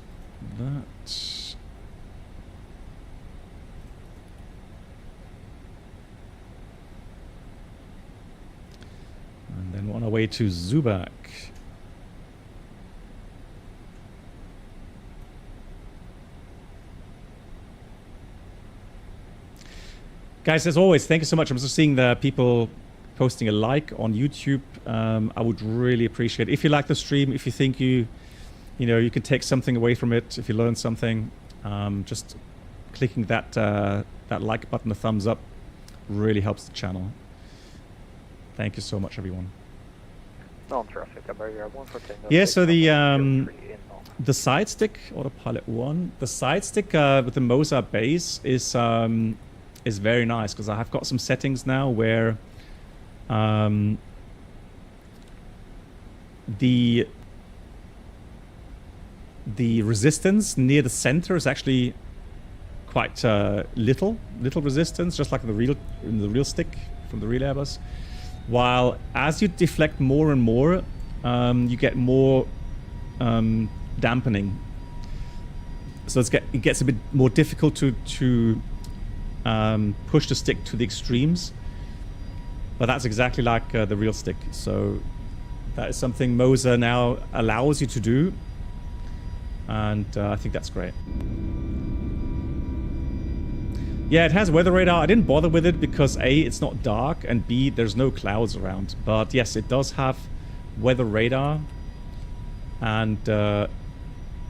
And then on our way to Zubak. Guys, as always, thank you so much. I'm just seeing the people posting a like on YouTube. I would really appreciate it. If you like the stream, if you think you can take something away from it, if you learn something, just clicking that like button, a thumbs up, really helps the channel. Thank you so much, everyone. Yeah, so the side stick, autopilot 1, the side stick with the Mozart base is very nice because I have got some settings now where the resistance near the center is actually quite little resistance, just like in the real stick from the real Airbus. While as you deflect more and more, you get more dampening. So it gets a bit more difficult to push the stick to the extremes. But that's exactly like the real stick. So that is something Moser now allows you to do. And I think that's great. Yeah, it has weather radar. I didn't bother with it because A, it's not dark, and B, there's no clouds around. But yes, it does have weather radar, and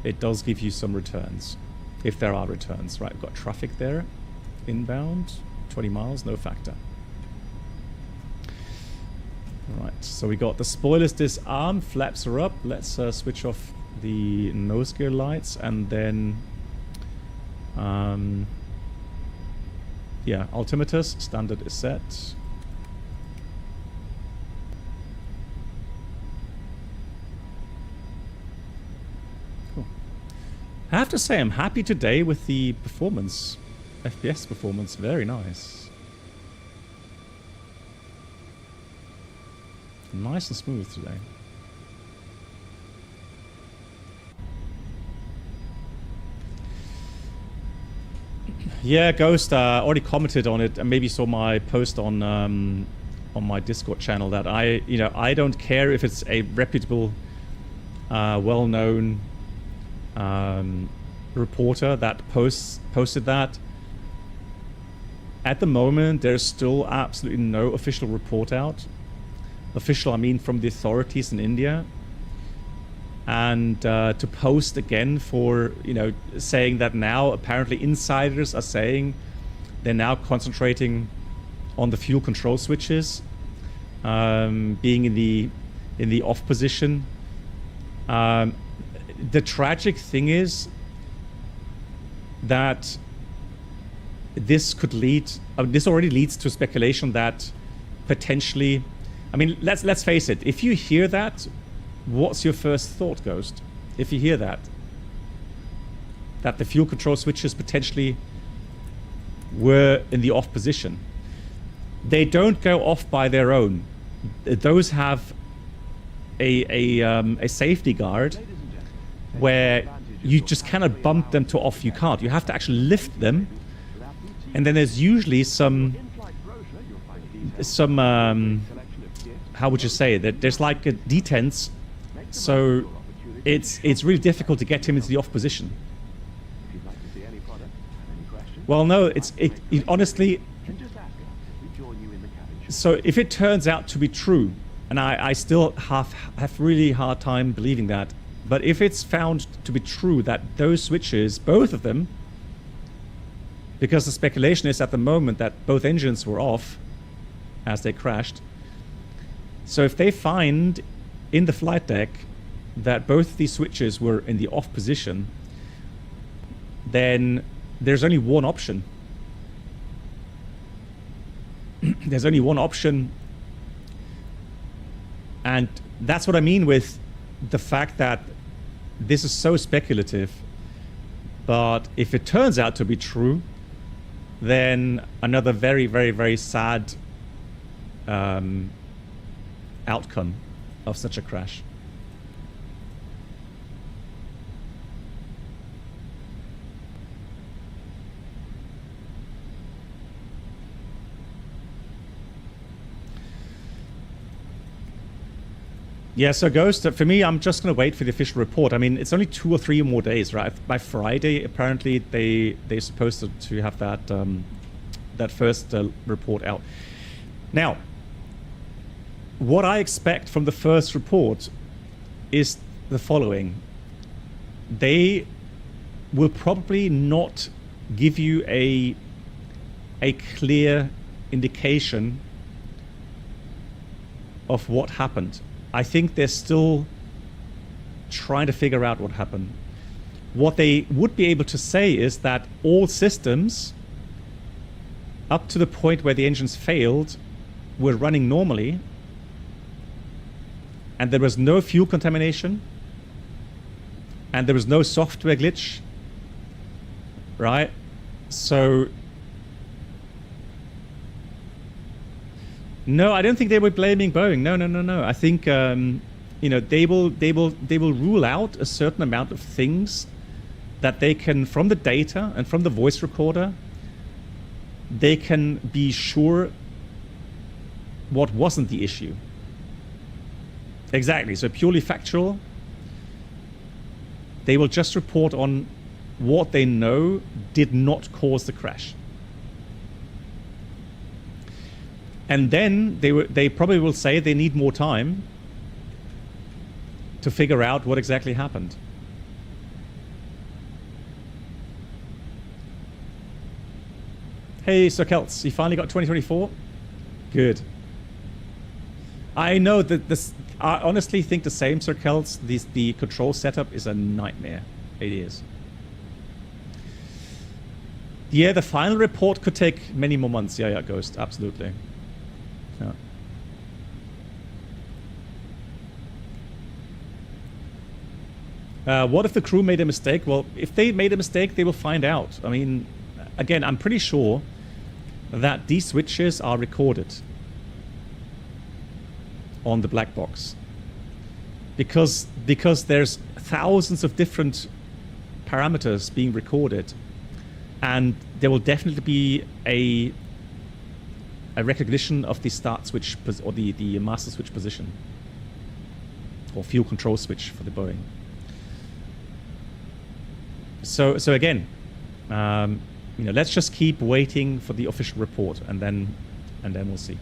it does give you some returns, if there are returns. Right, we've got traffic there, inbound, 20 miles, no factor. Right, so we got the spoilers disarmed, flaps are up. Let's switch off the nose gear lights, and then yeah, altimeters, standard is set. Cool. I have to say I'm happy today with the performance, FPS performance, very nice. Nice and smooth today. Yeah, Ghost already commented on it, and maybe saw my post on my Discord channel that I don't care if it's a reputable, well-known reporter that posted that. At the moment, there's still absolutely no official report out. Official, I mean, from the authorities in India. And to post again for, saying that now apparently insiders are saying they're now concentrating on the fuel control switches, being in the off position. The tragic thing is that this could lead, this already leads to speculation that potentially, I mean, let's face it, if you hear that, what's your first thought, Ghost? If you hear that the fuel control switches potentially were in the off position. They don't go off by their own. Those have a safety guard where you just cannot bump them to off. You can't. You have to actually lift them, and then there's usually some how would you say that? There's like a detents. So it's really difficult to get him into the off position. Well, no, it honestly. So if it turns out to be true, and I still have really hard time believing that, but if it's found to be true that those switches, both of them, because the speculation is at the moment that both engines were off as they crashed. So if they find in the flight deck that both these switches were in the off position, then there's only one option. There's only one option, and that's what I mean with the fact that this is so speculative. But if it turns out to be true, then another very, very, very sad outcome of such a crash. Yeah, so Ghost, for me, I'm just going to wait for the official report. I mean, it's only 2 or 3 more days, right? By Friday, apparently, they're supposed to have that that first report out. Now, what I expect from the first report is the following. They will probably not give you a clear indication of what happened. I think they're still trying to figure out what happened. What they would be able to say is that all systems, up to the point where the engines failed, were running normally, and there was no fuel contamination, and there was no software glitch, right? So no, I don't think they were blaming Boeing. No. I think you know, they will rule out a certain amount of things that they can, from the data and from the voice recorder, they can be sure what wasn't the issue. Exactly. So purely factual. They will just report on what they know did not cause the crash. And then they probably will say they need more time to figure out what exactly happened. Hey, Sir Celts, you finally got 2024? Good. I know that this, I honestly think the same, Sir Celts. The control setup is a nightmare. It is. Yeah, the final report could take many more months. Yeah, Ghost, absolutely. Yeah. What if the crew made a mistake? Well, if they made a mistake, they will find out. I mean, again, I'm pretty sure that these switches are recorded on the black box, because there's thousands of different parameters being recorded, and there will definitely be a recognition of the start switch or the master switch position, or fuel control switch for the Boeing. So again, you know, let's just keep waiting for the official report, and then we'll see.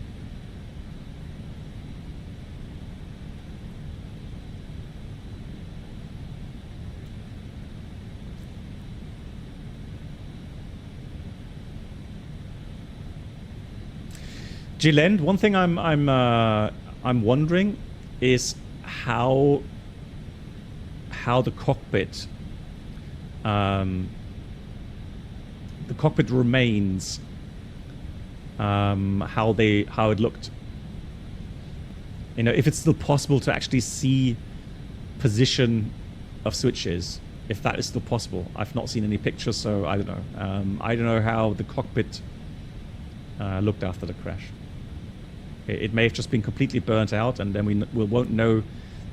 Gilend, one thing I'm wondering is how the cockpit remains, how it looked. You know, if it's still possible to actually see position of switches, if that is still possible. I've not seen any pictures, so I don't know. I don't know how the cockpit looked after the crash. It may have just been completely burnt out, and then we won't know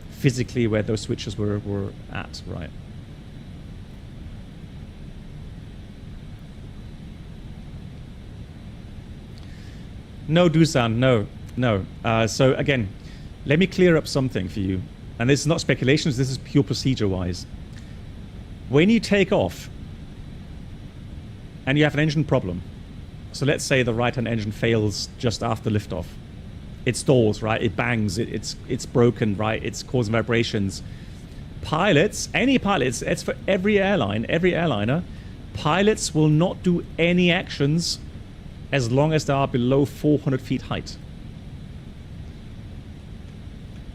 physically where those switches were at, right? No, Dusan, no. So again, let me clear up something for you. And this is not speculations, this is pure procedure-wise. When you take off and you have an engine problem, so let's say the right-hand engine fails just after liftoff. It stalls, right? It bangs, it's broken, right? It's causing vibrations. Pilots, any pilots, it's for every airline, every airliner, pilots will not do any actions as long as they are below 400 feet height.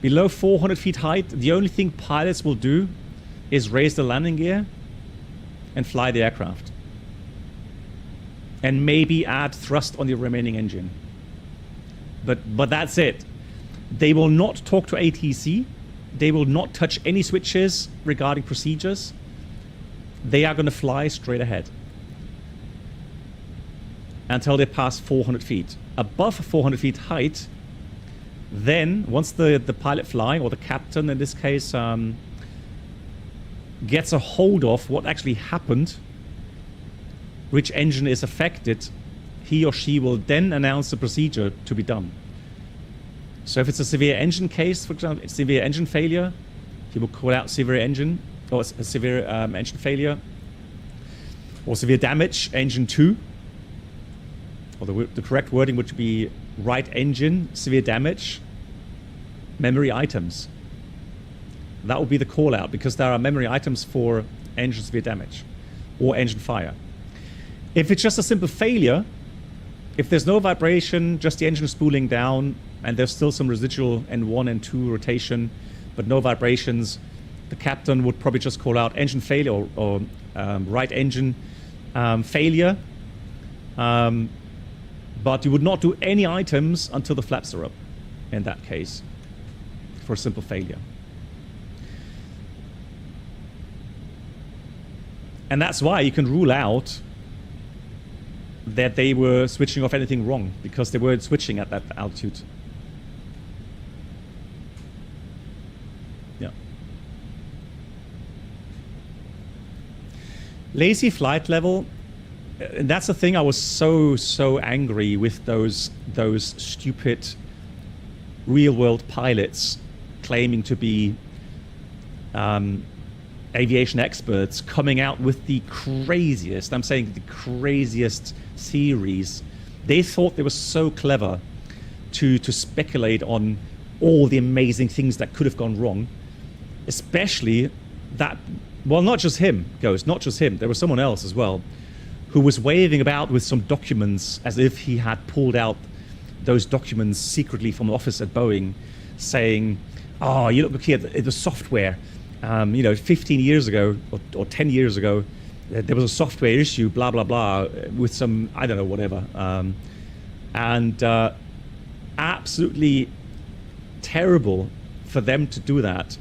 Below 400 feet height, the only thing pilots will do is raise the landing gear and fly the aircraft. And maybe add thrust on the remaining engine. But that's it. They will not talk to ATC. They will not touch any switches regarding procedures. They are going to fly straight ahead until they pass 400 feet. Above 400 feet height, then once the pilot flying, or the captain in this case, gets a hold of what actually happened, which engine is affected, he or she will then announce the procedure to be done. So if it's a severe engine case, for example, severe engine failure, he will call out severe engine, or a severe engine failure, or severe damage, engine 2, or the correct wording would be right engine, severe damage, memory items. That would be the call out, because there are memory items for engine severe damage or engine fire. If it's just a simple failure, if there's no vibration, just the engine spooling down, and there's still some residual N1 and 2 rotation, but no vibrations, the captain would probably just call out engine failure or right engine failure. But you would not do any items until the flaps are up, in that case, for a simple failure. And that's why you can rule out that they were switching off anything wrong, because they weren't switching at that altitude. Yeah. Lazy flight level. And that's the thing. I was so angry with those stupid real-world pilots claiming to be aviation experts, coming out with the craziest, I'm saying the craziest theories. They thought they were so clever to speculate on all the amazing things that could have gone wrong, especially that, well, not just him, not just him, there was someone else as well, who was waving about with some documents as if he had pulled out those documents secretly from the office at Boeing, saying, oh, you look here at the software. 15 years ago or 10 years ago, there was a software issue, blah, blah, blah, with some, I don't know, whatever. Absolutely terrible for them to do that,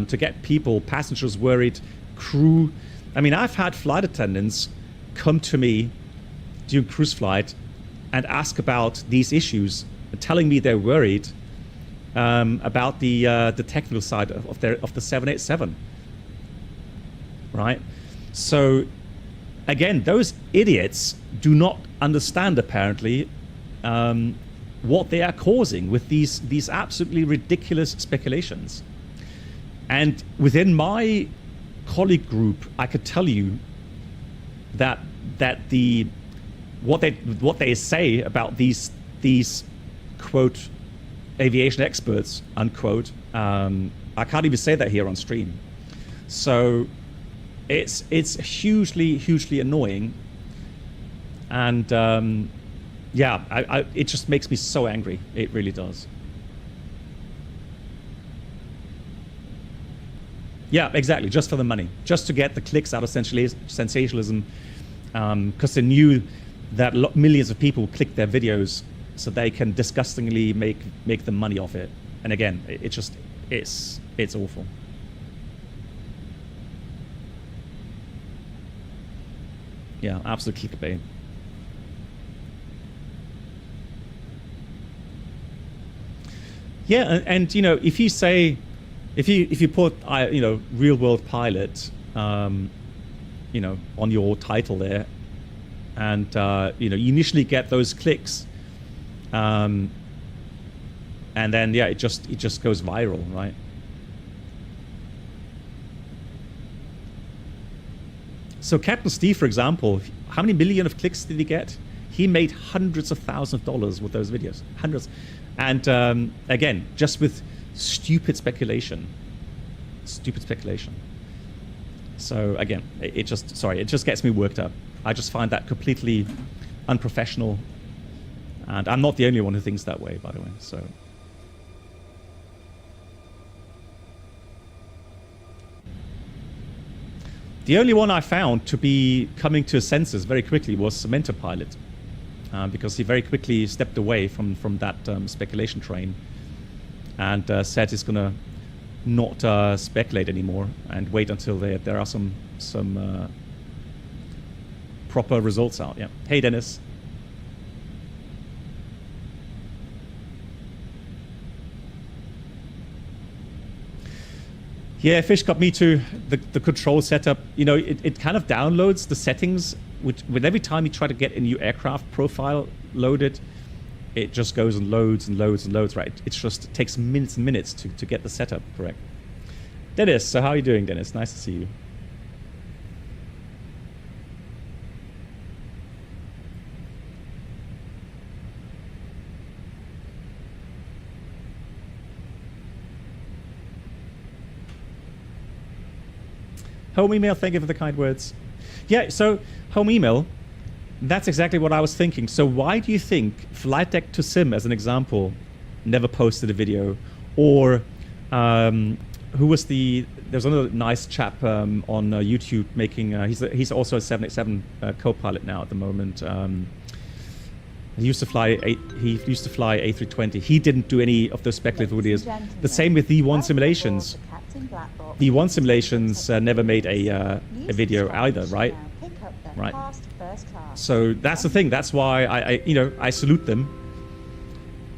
to get people, passengers worried, crew. I mean, I've had flight attendants come to me during cruise flight and ask about these issues, telling me they're worried about the technical side of the 787, right? So again, those idiots do not understand apparently what they are causing with these absolutely ridiculous speculations. And within my colleague group, I could tell you that what they say about these quote aviation experts, unquote, I can't even say that here on stream. So it's hugely annoying, and it just makes me so angry. It really does. Yeah, exactly, just for the money, just to get the clicks out of sensationalism, because they knew that millions of people click their videos so they can disgustingly make the money off it. And again, it's awful. Yeah, absolute clickbait. Yeah, and you know, if you say, if you put real world pilot, you know, on your title there, and you know, you initially get those clicks, and then yeah, it just goes viral, right? So Captain Steve, for example, how many million of clicks did he get? He made hundreds of thousands of dollars with those videos, hundreds. And again, just with stupid speculation. So again, it just gets me worked up. I just find that completely unprofessional. And I'm not the only one who thinks that way, by the way. So. The only one I found to be coming to his senses very quickly was Cemento Pilot, because he very quickly stepped away from that speculation train and said he's going to not speculate anymore and wait until there are some proper results out. Yeah. Hey, Dennis. Yeah, Fish got me to the control setup. You know, it kind of downloads the settings, which with every time you try to get a new aircraft profile loaded, it just goes and loads and loads and loads, right? It takes minutes and minutes to get the setup correct. Dennis, so how are you doing, Dennis? Nice to see you. Home email, thank you for the kind words. Yeah, so home email, that's exactly what I was thinking. So why do you think Flight Deck to Sim, as an example, never posted a video? Or who was there's another nice chap on YouTube making, he's also a 787 co-pilot now at the moment. He used to fly A320. He didn't do any of those speculative videos. The same with V1 simulations. V1 simulations never made a a video either, right? Right. So that's the thing. That's why I salute them.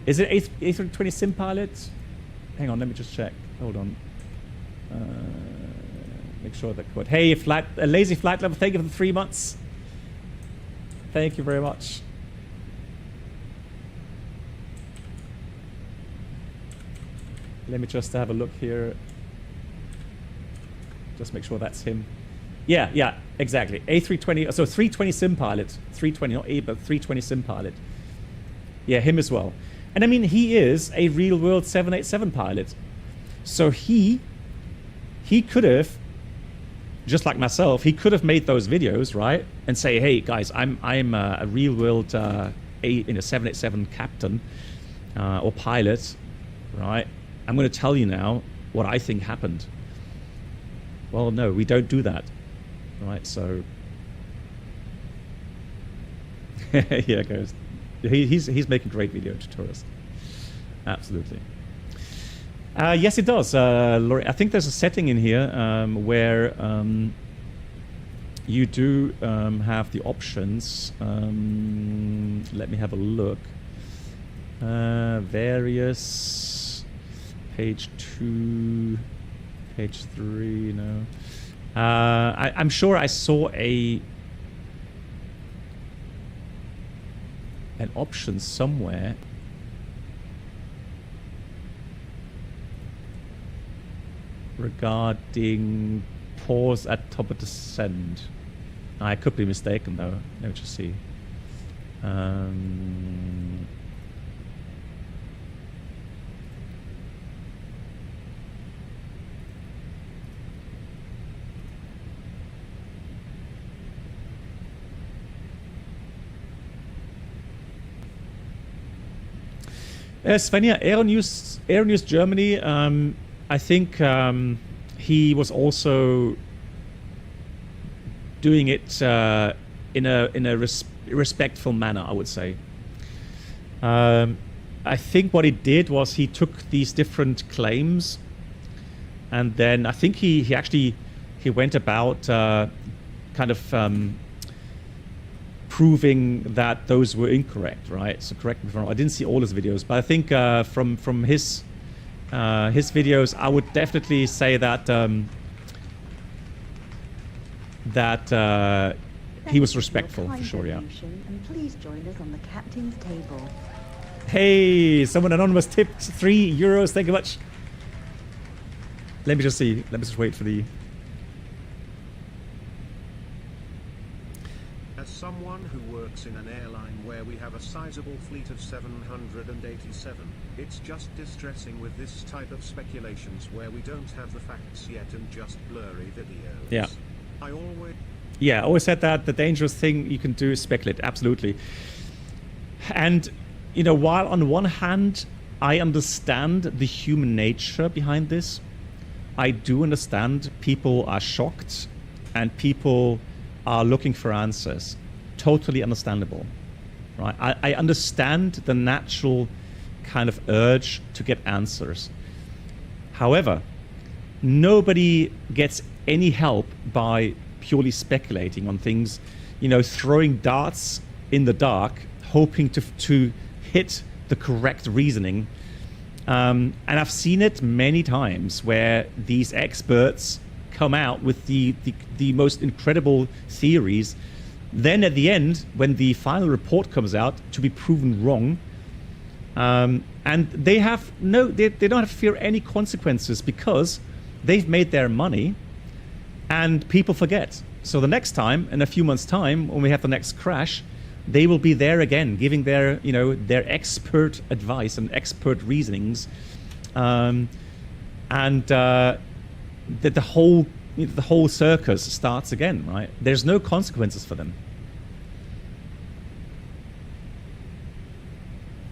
Is it A320 sim pilot? Hang on, let me just check. Hold on. Make sure that good. Hey, lazy flight level. Thank you for the 3 months. Thank you very much. Let me just have a look here. Just make sure that's him. Yeah, exactly. A320, so 320 sim pilot. 320, not A, but 320 sim pilot. Yeah, him as well. And I mean, he is a real world 787 pilot. So he could have, just like myself, he could have made those videos, right? And say, hey guys, I'm a real world 787 captain or pilot, right? I'm going to tell you now what I think happened. Well, no, we don't do that, right? So, yeah, guys, he's making great video tutorials. Absolutely. Yes, it does, Laurie. I think there's a setting in here where you do have the options. Let me have a look. Various. Page 2, page 3, no. I'm sure I saw an option somewhere. Regarding pause at top of descent. I could be mistaken though. Let me just see. Svenja, Aeronews Germany, I think he was also doing it in a respectful manner, I would say. I think what he did was he took these different claims, and then I think he actually went about kind of proving that those were incorrect, right? So correct me if I'm wrong. I didn't see all his videos, but I think from his videos, I would definitely say that he was respectful for sure. Yeah. And please join us on the captain's table. Hey, someone anonymous tipped €3. Thank you much. Let me just see. Let me just wait for the. As someone who works in an airline where we have a sizable fleet of 787, it's just distressing with this type of speculations where we don't have the facts yet and just blurry videos. Yeah. I always said that the dangerous thing you can do is speculate. Absolutely. And, you know, while on one hand, I understand the human nature behind this, I do understand people are shocked and people are looking for answers. Totally understandable, right? I understand the natural kind of urge to get answers. However, nobody gets any help by purely speculating on things, you know, throwing darts in the dark, hoping to hit the correct reasoning. And I've seen it many times where these experts come out with the most incredible theories. Then at the end, when the final report comes out, to be proven wrong. And they have they don't have to fear any consequences because they've made their money and people forget. So the next time, in a few months' time, when we have the next crash, they will be there again, giving their, you know, their expert advice and expert reasonings. The whole circus starts again, right? There's no consequences for them.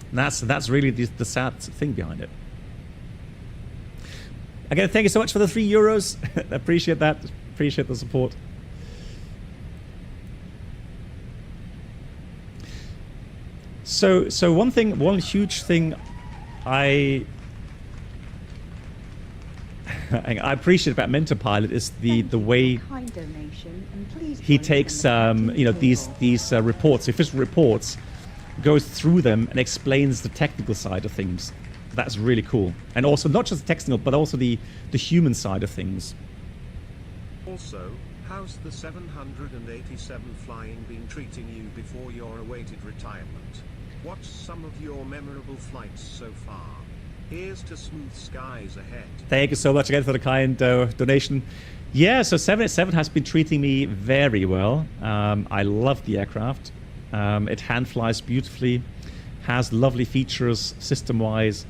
And that's really the sad thing behind it. Again, thank you so much for the €3. Appreciate that. Appreciate the support. So one huge thing I appreciate about Mentor Pilot is the way Kind donation, and please he join us takes on the you know, captain's these table. reports, official reports, goes through them and explains the technical side of things. That's really cool. And also not just the technical, but also the human side of things. Also, how's the 787 flying been treating you before your awaited retirement? What's some of your memorable flights so far? Here's to smooth skies ahead. Thank you so much again for the kind donation. Yeah, so 787 has been treating me very well. I love the aircraft. It hand flies beautifully, has lovely features system-wise.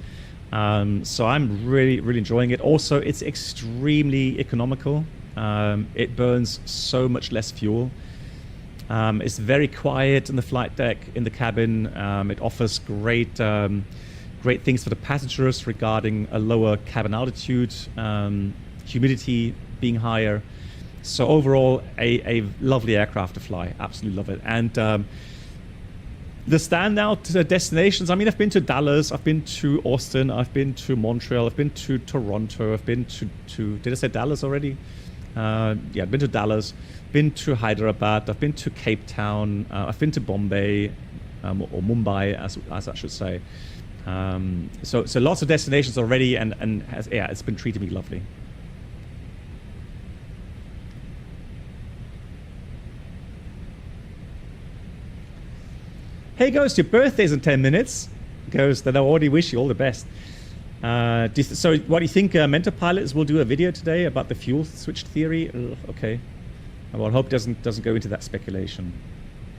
So I'm really enjoying it. Also, it's extremely economical. It burns so much less fuel. It's very quiet in the flight deck, in the cabin. It offers great things for the passengers regarding a lower cabin altitude, humidity being higher. So overall, a lovely aircraft to fly. Absolutely love it. And the standout destinations, I mean, I've been to Dallas, I've been to Austin, I've been to Montreal, I've been to Toronto, I've been to did I say Dallas already? Yeah, I've been to Dallas, been to Hyderabad, I've been to Cape Town, I've been to Bombay, or Mumbai, as I should say. So lots of destinations already, and yeah, it's been treating me lovely. Hey Ghost, your birthday's in 10 minutes. Ghost, and I already wish you all the best. So what do you think Mentor Pilots will do a video today about the fuel switch theory? Ugh, okay. Well, I hope it doesn't go into that speculation.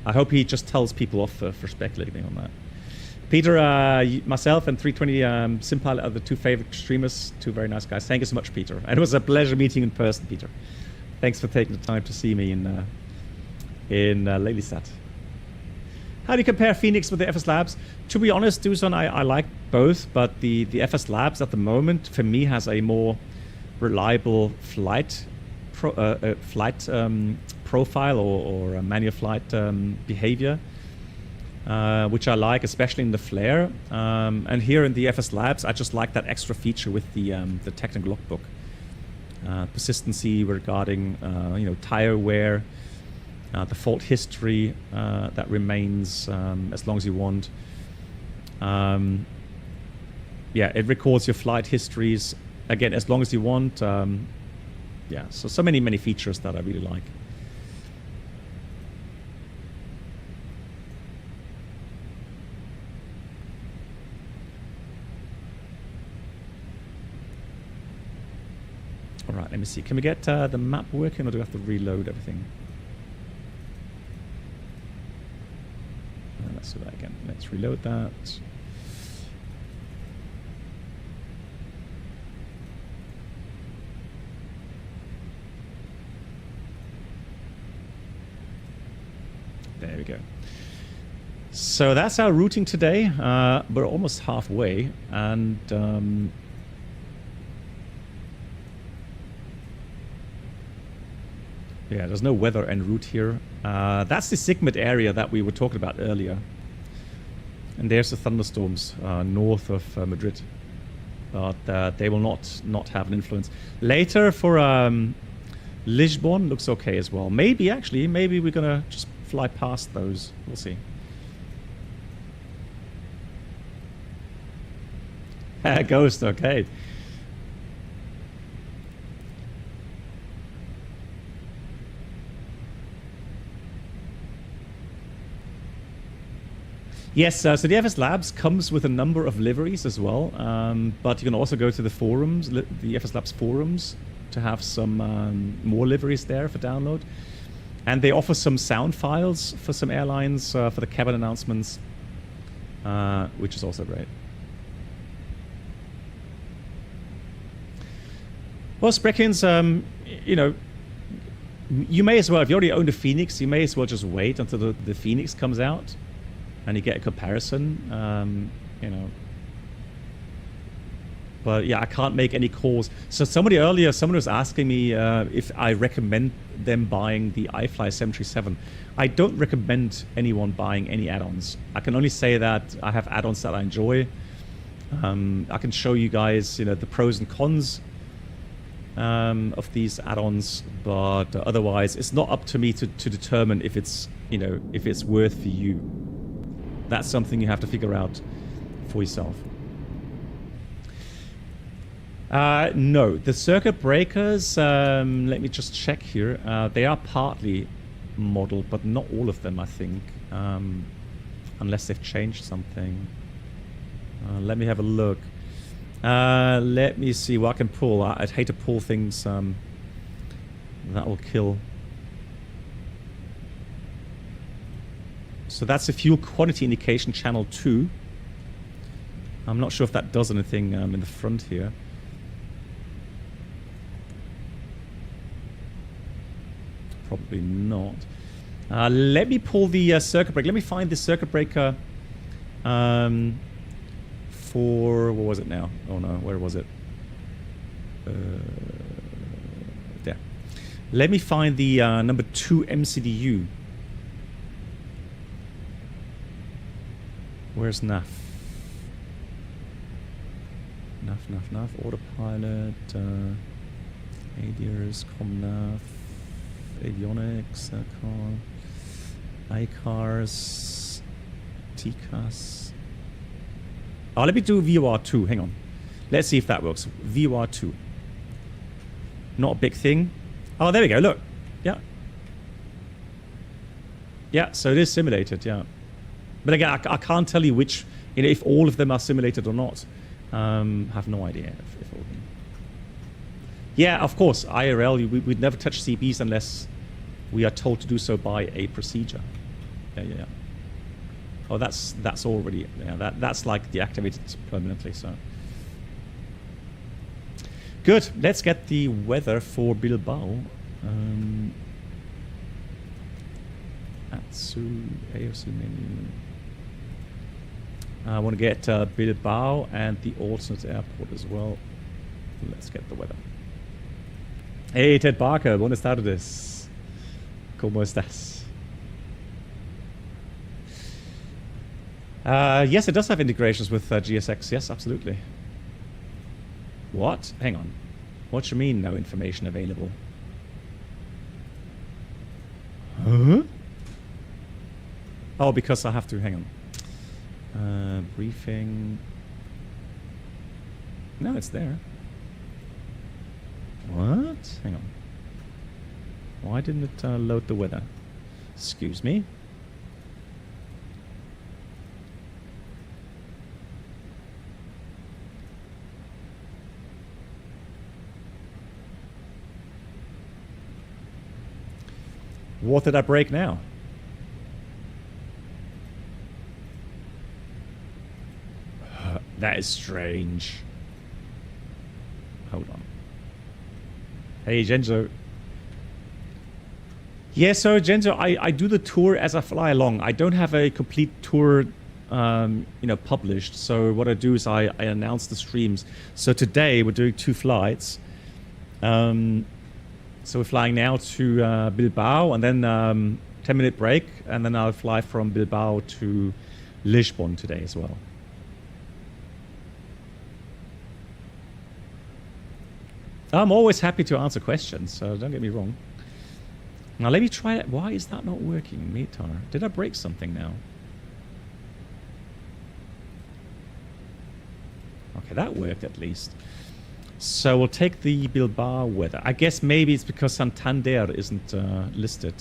I hope he just tells people off for speculating on that. Peter, myself and 320 Sim Pilot are the two favorite streamers, two very nice guys. Thank you so much, Peter. And it was a pleasure meeting in person, Peter. Thanks for taking the time to see me in Lelystad. How do you compare Phoenix with the FSLabs? To be honest, Dusan, I like both, but the FSLabs at the moment, for me, has a more reliable flight profile or a manual flight behavior, which I like, especially in the flare. And here in the FSLabs, I just like that extra feature with the technical logbook. Persistency regarding tire wear, the fault history that remains as long as you want. Yeah, it records your flight histories, again, as long as you want. Yeah, so many features that I really like. All right, let me see. Can we get the map working, or do we have to reload everything? Let's do that again. Let's reload that. There we go. So that's our routing today. We're almost halfway, and yeah, there's no weather en route here. That's the Sigmund area that we were talking about earlier. And there's the thunderstorms north of Madrid. But they will not have an influence. Later for Lisbon looks okay as well. Maybe we're going to just fly past those. We'll see. Ghost, okay. Yes, so the FSLabs comes with a number of liveries as well, but you can also go to the forums, the FSLabs forums, to have some more liveries there for download. And they offer some sound files for some airlines for the cabin announcements, which is also great. Well, Spreckins, you may as well, if you already own the Phoenix, you may as well just wait until the Phoenix comes out. And you get a comparison, But yeah, I can't make any calls. So someone was asking me if I recommend them buying the iFly 737. I don't recommend anyone buying any add-ons. I can only say that I have add-ons that I enjoy. I can show you guys, the pros and cons. of these add-ons, but otherwise it's not up to me to determine if it's, you know, if it's worth for you. That's something you have to figure out for yourself. No, the circuit breakers, let me just check here. They are partly modeled, but not all of them, I think, unless they've changed something. Let me have a look. Let me see what I can pull. I'd hate to pull things that will kill. So that's a fuel quantity indication channel 2. I'm not sure if that does anything in the front here. Probably not. Let me pull the circuit breaker. Let me find the circuit breaker for, what was it now? Oh no, where was it? There. Let me find the number 2 MCDU. Where's NAF? NAF, autopilot, ADRs, ComNav, avionics, ICARs, TCAS. Oh, let me do VOR2. Hang on. Let's see if that works. VOR2. Not a big thing. Oh, there we go. Look. Yeah. Yeah, so it is simulated. Yeah. But again, I can't tell you which, you know, if all of them are simulated or not. Have no idea if all of them. Yeah, of course, IRL, we'd never touch CBs unless we are told to do so by a procedure. Yeah. Oh, that's already, yeah, that's like deactivated permanently, so. Good, let's get the weather for Bilbao. AOC menu. I want to get Bilbao and the alternate airport as well. Let's get the weather. Hey, Ted Barker, buenas tardes. ¿Cómo estás? Yes, it does have integrations with GSX. Yes, absolutely. What? Hang on. What do you mean, no information available? Huh? Oh, because I have to. Hang on. Briefing. No, it's there. What? Hang on. Why didn't it load the weather? Excuse me. What did I break now? That is strange. Hold on. Hey, Genzo. Yeah, so Genzo, I do the tour as I fly along. I don't have a complete tour, published. So what I do is I announce the streams. So today we're doing 2 flights. So we're flying now to Bilbao and then 10-minute break. And then I'll fly from Bilbao to Lisbon today as well. I'm always happy to answer questions, so don't get me wrong. Now let me try it. Why is that not working, Metar? Did I break something now? Okay, that worked at least. So we'll take the Bilbao weather. I guess maybe it's because Santander isn't listed.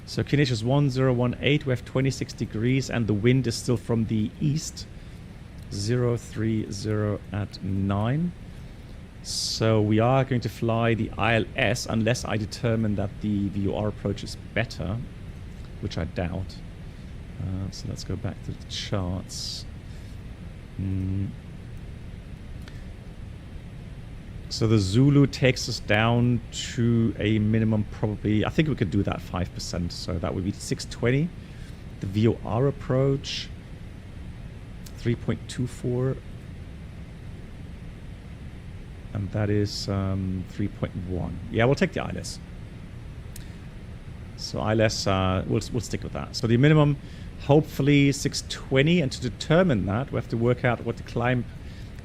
So Kinetic is 1018, we have 26 degrees and the wind is still from the east. 030 at 9. So we are going to fly the ILS unless I determine that the VOR approach is better, which I doubt. So let's go back to the charts. So the Zulu takes us down to a minimum probably, I think we could do that 5%. So that would be 620. The VOR approach. 3.24 and that is 3.1. Yeah, we'll take the ILS. So ILS, we'll stick with that. So the minimum, hopefully 620, and to determine that, we have to work out what the climb,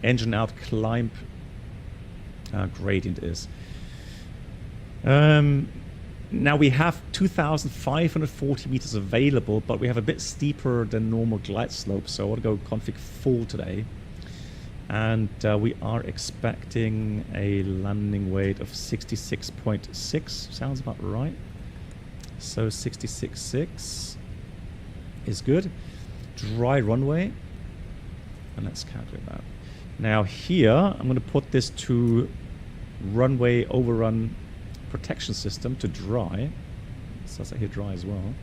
engine out climb gradient is. Now we have 2,540 meters available, but we have a bit steeper than normal glide slope, so I want to go config full today. And we are expecting a landing weight of 66.6, sounds about right. So 66.6 is good. Dry runway, and let's calculate that. Now here, I'm going to put this to runway overrun protection system to dry. So that's here dry as well.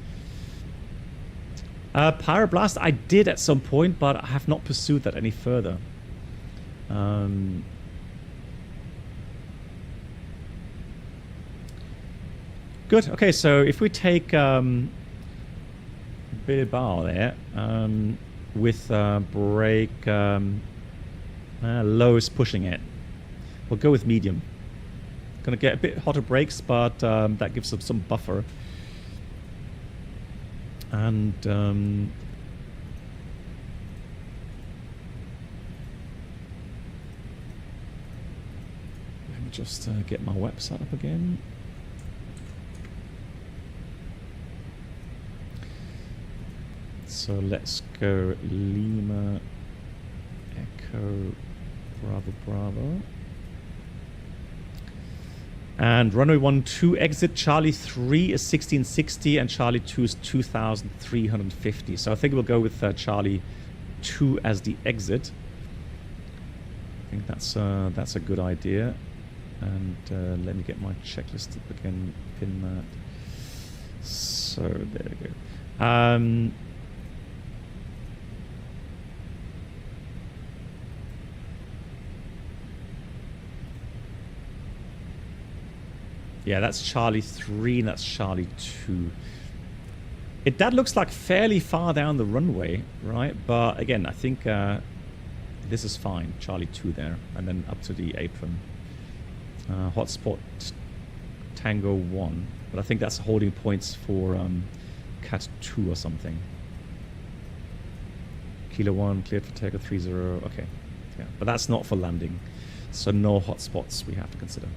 Pyroblast I did at some point, but I have not pursued that any further. Good. Okay, so if we take Bilbao there with brake lowest pushing it, we'll go with medium. Gonna get a bit hotter brakes, but that gives us some buffer. And let me just get my website up again. So let's go Lima Echo Bravo Bravo. And runway 12 exit, Charlie 3 is 1660 and Charlie 2 is 2350. So I think we'll go with Charlie 2 as the exit. I think that's a good idea. And let me get my checklist up again, pin that. So there we go. Yeah, that's Charlie 3 and that's Charlie 2. That looks like fairly far down the runway, right? But again, I think this is fine. Charlie 2 there, and then up to the apron. Hotspot Tango 1. But I think that's holding points for Cat 2 or something. Kilo 1, cleared for takeoff 30. Okay. Yeah, but that's not for landing. So no hotspots we have to consider.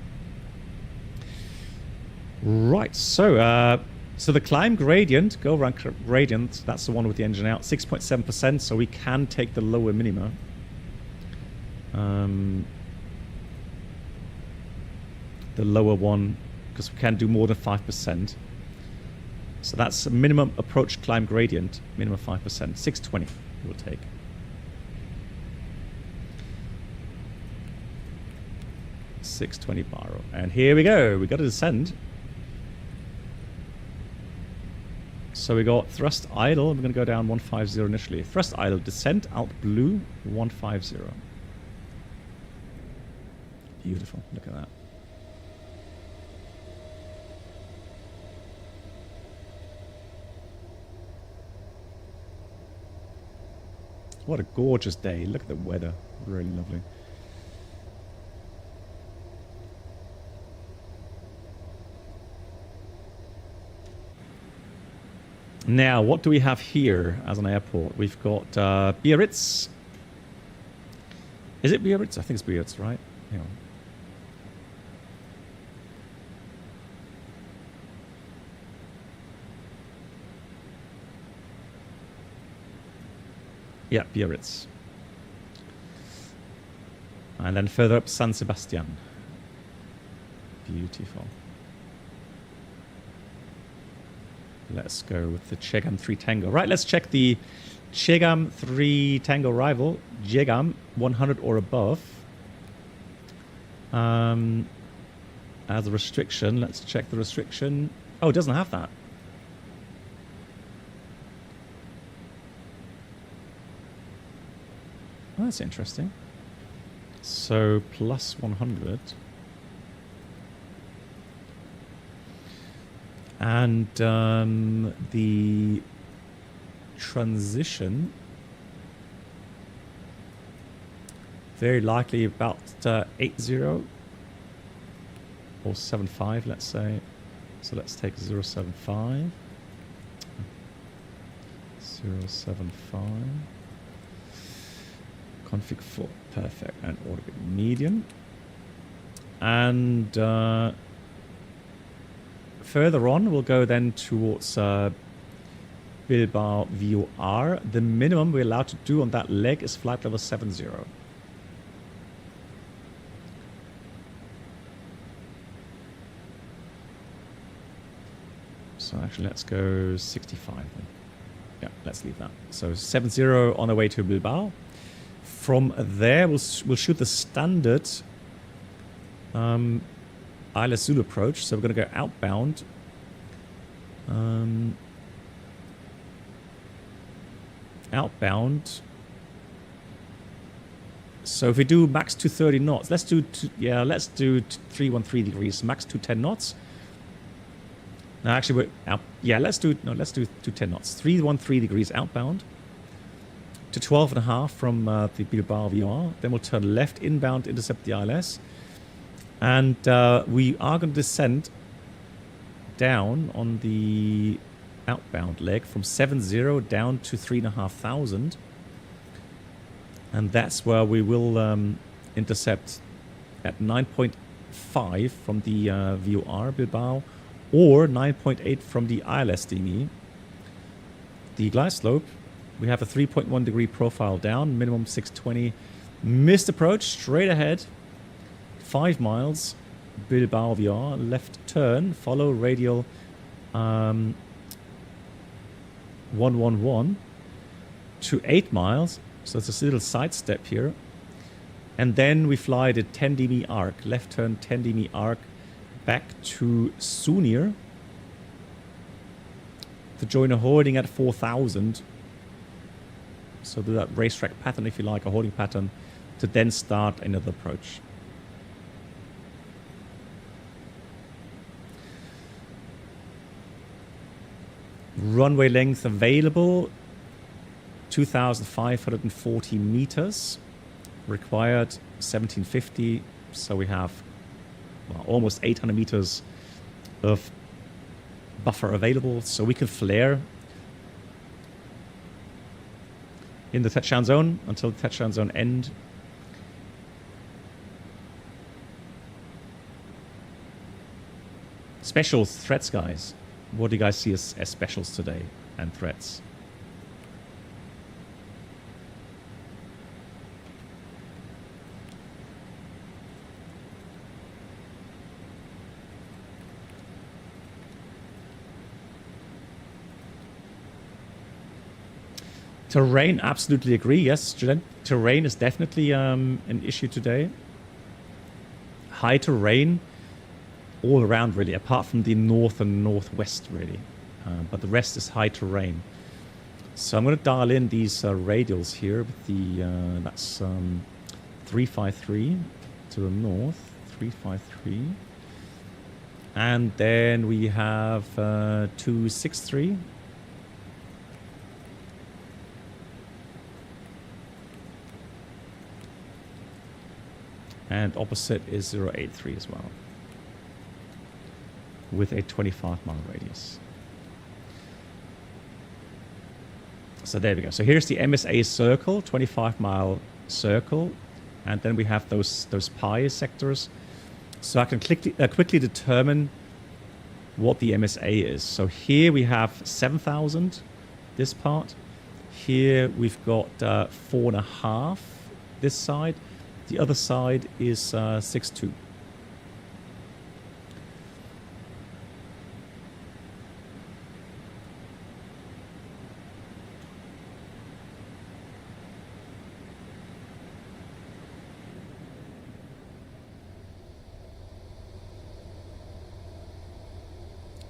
Right, so so the climb gradient, go around gradient, that's the one with the engine out, 6.7%, so we can take the lower minima. The lower one, because we can do more than 5%. So that's a minimum approach climb gradient, minimum 5%, 620 we'll take. $620 barrel. And here we go, we got to descend. So we got thrust idle. We're going to go down 150 initially. Thrust idle, descent out blue 150. Beautiful. Look at that. What a gorgeous day. Look at the weather. Really lovely. Now, what do we have here as an airport? We've got Biarritz. Is it Biarritz? I think it's Biarritz, right? Hang on. Yeah, Biarritz. And then further up, San Sebastian. Beautiful. Let's go with the Chegam 3 Tango. Right, let's check the Chegam 3 Tango rival. Chegam 100 or above. As a restriction, let's check the restriction. Oh, it doesn't have that. Oh, that's interesting. So, plus 100. And the transition, very likely about 80 or 75, let's say. So let's take 075. 075. Config 4, perfect. And orbit medium. And further on, we'll go then towards Bilbao VOR. The minimum we're allowed to do on that leg is flight level 70. So actually, let's go 65 then. Yeah, let's leave that. So 70 on our way to Bilbao. From there, we'll shoot the standard Isla Zulu approach. So we're going to go outbound. Outbound. So if we do max 230 knots, let's do 313 degrees, max 210 knots. No, actually, we're out. Yeah, let's do 210 knots. 313 degrees outbound to 12.5 from the Bilbao VR. Then we'll turn left inbound to intercept the ILS. And we are going to descend down on the outbound leg from 70 down to 3,500. And that's where we will intercept at 9.5 from the VOR Bilbao, or 9.8 from the ILS DME. The glide slope, we have a 3.1 degree profile down, minimum 620. Missed approach, straight ahead, 5 miles, Bilbao VR, left turn, follow radial 111 to 8 miles. So it's a little side step here. And then we fly the 10 dB arc, left turn 10 dB arc back to Sunir to join a holding at 4,000. So do that racetrack pattern, if you like, a holding pattern, to then start another approach. Runway length available, 2,540 meters. Required 1,750. So we have almost 800 meters of buffer available. So we can flare in the touchdown zone until the touchdown zone end. Specials, threats, guys. What do you guys see as specials today and threats? Terrain, absolutely agree. Yes, terrain is definitely an issue today. High terrain all around, really, apart from the north and northwest, really. But the rest is high terrain. So I'm going to dial in these radials here with the, that's 353 to the north, 353. And then we have 263. And opposite is 083 as well, with a 25-mile radius. So there we go. So here's the MSA circle, 25-mile circle, and then we have those pi sectors. So I can quickly determine what the MSA is. So here we have 7,000, this part. Here we've got 4.5 this side. The other side is 6.2.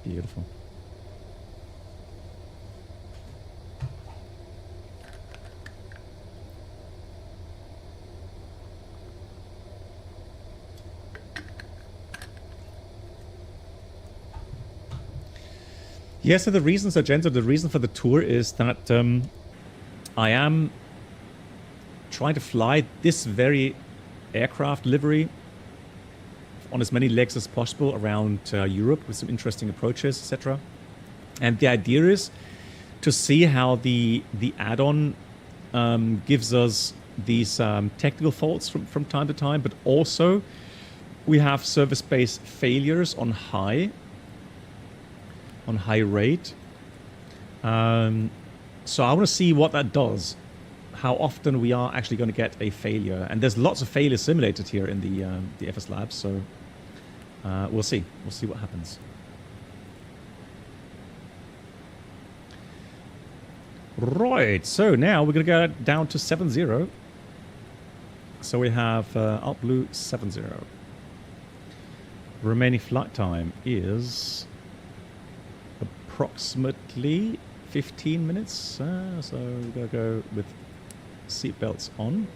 Beautiful. Yeah, so the reason, the reason for the tour is that I am trying to fly this very aircraft livery on as many legs as possible around Europe with some interesting approaches, etc. And the idea is to see how the add-on gives us these technical faults from time to time, but also we have service base failures on high rate. So I want to see what that does, how often we are actually going to get a failure. And there's lots of failures simulated here in the FSLabs, so we'll see. We'll see what happens. Right, so now we're going to go down to 7-0. So we have AltBlue 7-0. Remaining flight time is approximately 15 minutes. So we're going to go with seatbelts on.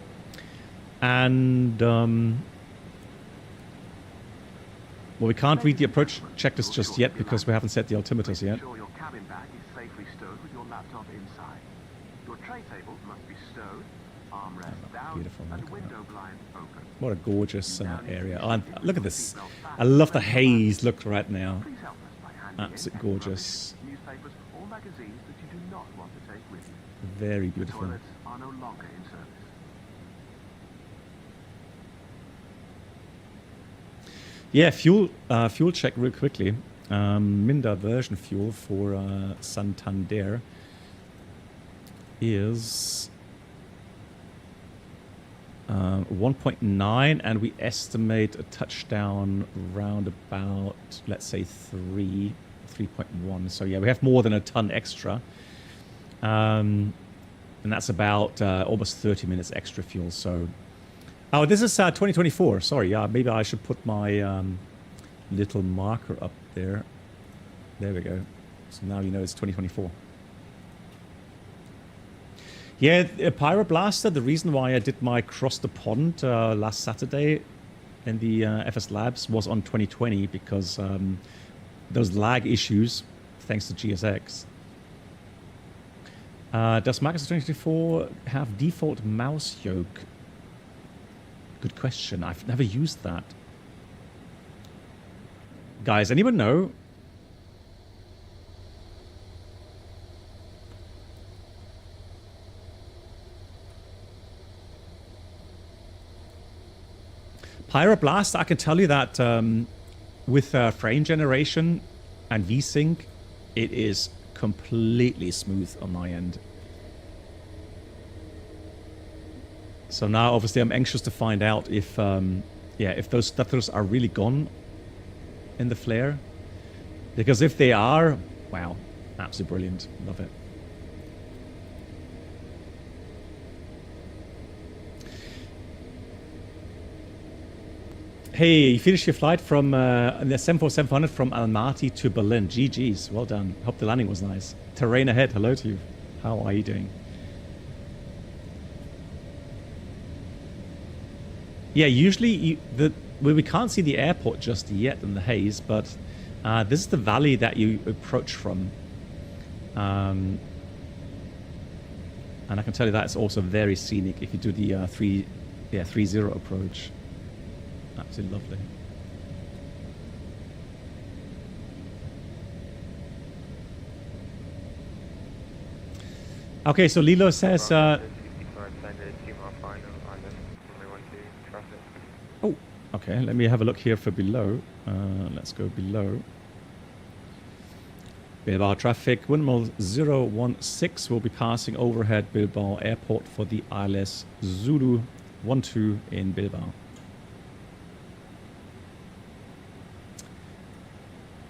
And, well, we can't read the approach checklist just yet because we haven't set the altimeters yet. Ensure your cabin bag is safely stowed with your laptop inside. Your tray table must be stowed, armrest down, beautiful. and window blind open. What a gorgeous area. Oh, look at this. I love the haze look right now. Please help us by handing in Absolutely any gorgeous. rubbish, newspapers or magazines that you do not want to take with you. Very beautiful. Toilets are no longer in service. Yeah, fuel check real quickly. Minda version fuel for Santander is 1.9, and we estimate a touchdown round about, let's say 3.1. So yeah, we have more than a ton extra. And that's about almost 30 minutes extra fuel. So, oh, this is 2024. Sorry, yeah, maybe I should put my little marker up there. There we go. So now you know it's 2024. Yeah, Pyroblaster, the reason why I did my Cross the Pond last Saturday in the FSLabs was on 2020 because those lag issues, thanks to GSX. Does Microsoft 2024 have default mouse yoke? Good question. I've never used that. Guys, anyone know? Pyroblast, I can tell you that with frame generation and VSync, it is completely smooth on my end. So now, obviously, I'm anxious to find out if, if those stutters are really gone in the flare. Because if they are, wow, absolutely brilliant. Love it. Hey, you finished your flight from the 747-500 from Almaty to Berlin. GG's, well done. Hope the landing was nice. Terrain ahead, hello to you. How are you doing? Yeah, usually we can't see the airport just yet in the haze, but this is the valley that you approach from. And I can tell you that it's also very scenic if you do the 3-0 approach. Absolutely lovely. Okay, so Lilo says... oh, okay, let me have a look here for below. Let's go below. Bilbao traffic, Windmill 016 will be passing overhead Bilbao Airport for the ILS Zulu 12 in Bilbao.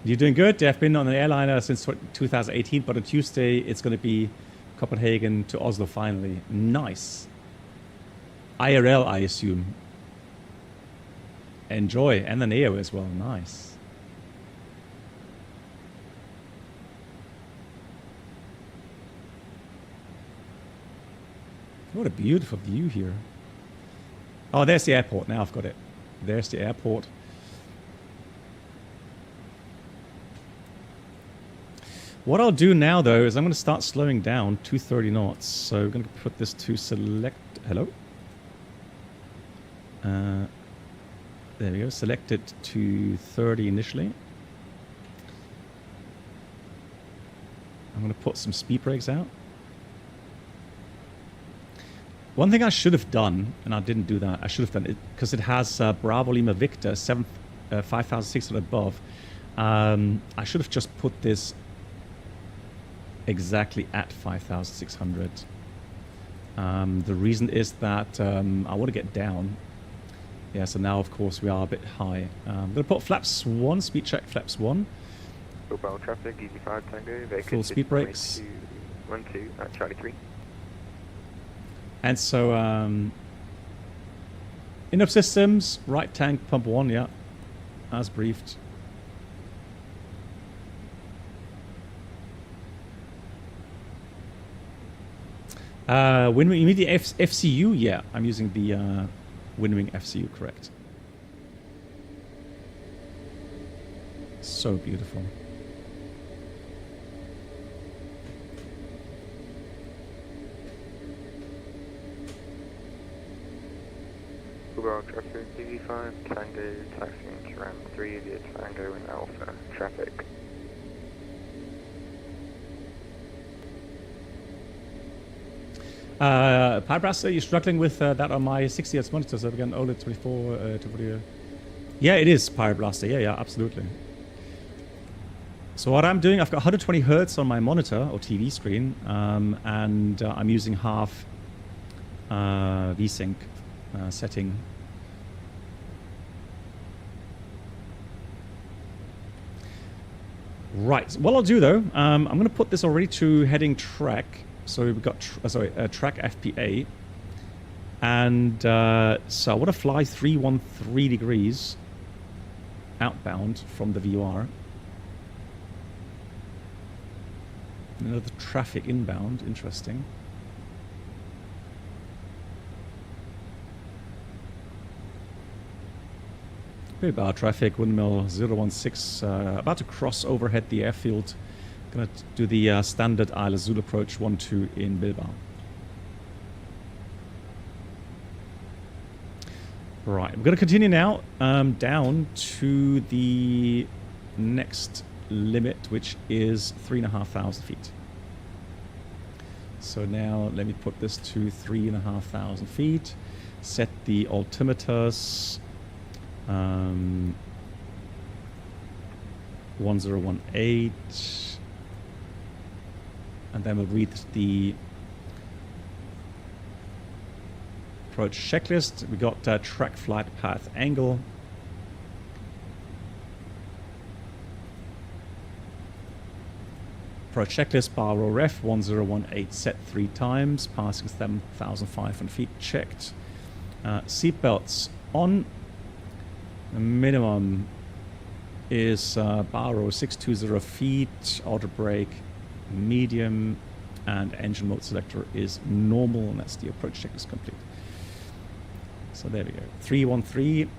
You're doing good. I've been on an airliner since 2018, but on Tuesday it's going to be Copenhagen to Oslo finally. Nice. IRL, I assume. Enjoy. And the Neo as well. Nice. What a beautiful view here. Oh, there's the airport. Now I've got it. There's the airport. What I'll do now, though, is I'm going to start slowing down to 30 knots. So I'm going to put this to select... Hello? There we go. Select it to 30 initially. I'm going to put some speed brakes out. One thing I should have done, and I didn't do that, I should have done it, because it has Bravo Lima Victor 5,600 above. I should have just put this exactly at 5,600. The reason is that I want to get down. Yeah, so now, of course, we are a bit high. I'm going to put flaps 1, speed check, flaps 1. Bilbao traffic, EV5 Tango, Full speed brakes. 12 at Charlie 3. And so, in-up systems, right tank, pump 1, yeah, as briefed. When we need the FCU, yeah, I'm using the Windwing FCU, correct. So beautiful. Bilbao traffic, EV5 Tango, taxiing to ramp 3 via Tango and Alpha traffic. Pybraster, you're struggling with that on my 60 Hz monitor, so again, OLED 24 to video. Yeah, it is Pybraster. Yeah, absolutely. So what I'm doing, I've got 120 Hz on my monitor or TV screen, and I'm using half VSync setting. Right. What I'll do though, I'm going to put this already to heading track. So we've got track FPA, and so I want to fly 313 degrees outbound from the VUR. Another traffic inbound, interesting. Bilbao traffic, windmill 016, about to cross overhead the airfield. Gonna do the standard Isle Azul approach 1-2 in Bilbao. Right, we're gonna continue now down to the next limit, which is 3,500 feet. So now let me put this to 3,500 feet. Set the altimeters. 1018. And then we'll read the approach checklist. We got track flight path angle. Approach checklist, bar row ref 1018 set 3 times, passing 7,500 feet checked. Seatbelts on. The minimum is bar row 620 feet, auto brake medium, and engine mode selector is normal, and that's the approach checklist complete. So there we go, 313,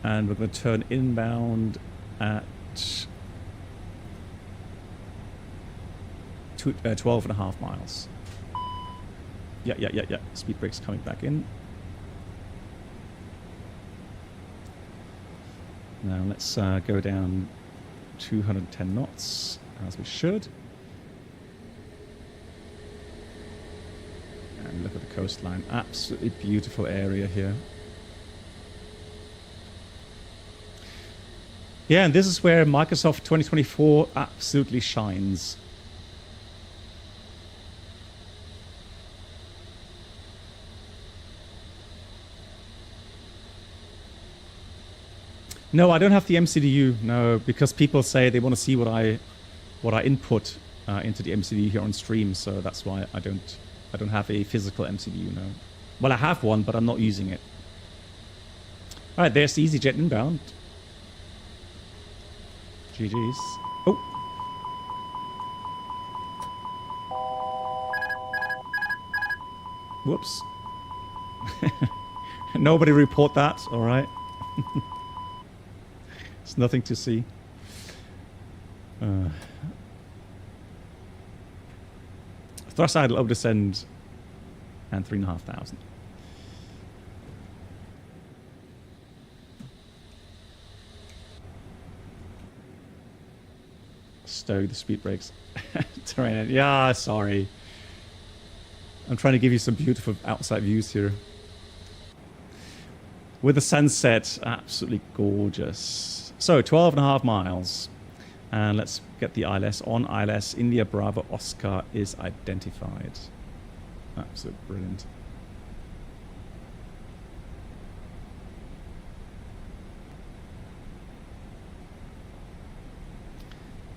and we're going to turn inbound at 12.5 miles. Yeah. Speed brakes coming back in. Now let's go down 210 knots, as we should. And look at the coastline. Absolutely beautiful area here. Yeah, and this is where Microsoft 2024 absolutely shines. No, I don't have the MCDU, no, because people say they want to see what I input into the MCDU here on stream, so that's why I don't have a physical MCDU, no. Well, I have one, but I'm not using it. All right, there's the EasyJet inbound. GG's. Oh. Whoops. Nobody report that, all right. There's nothing to see. Thrust idle over descend and 3,500. Stow the speed brakes. Terrain. Yeah, sorry. I'm trying to give you some beautiful outside views here. With the sunset, absolutely gorgeous. So 12.5 miles. And let's get the ILS on. ILS India Bravo Oscar is identified. Absolutely brilliant.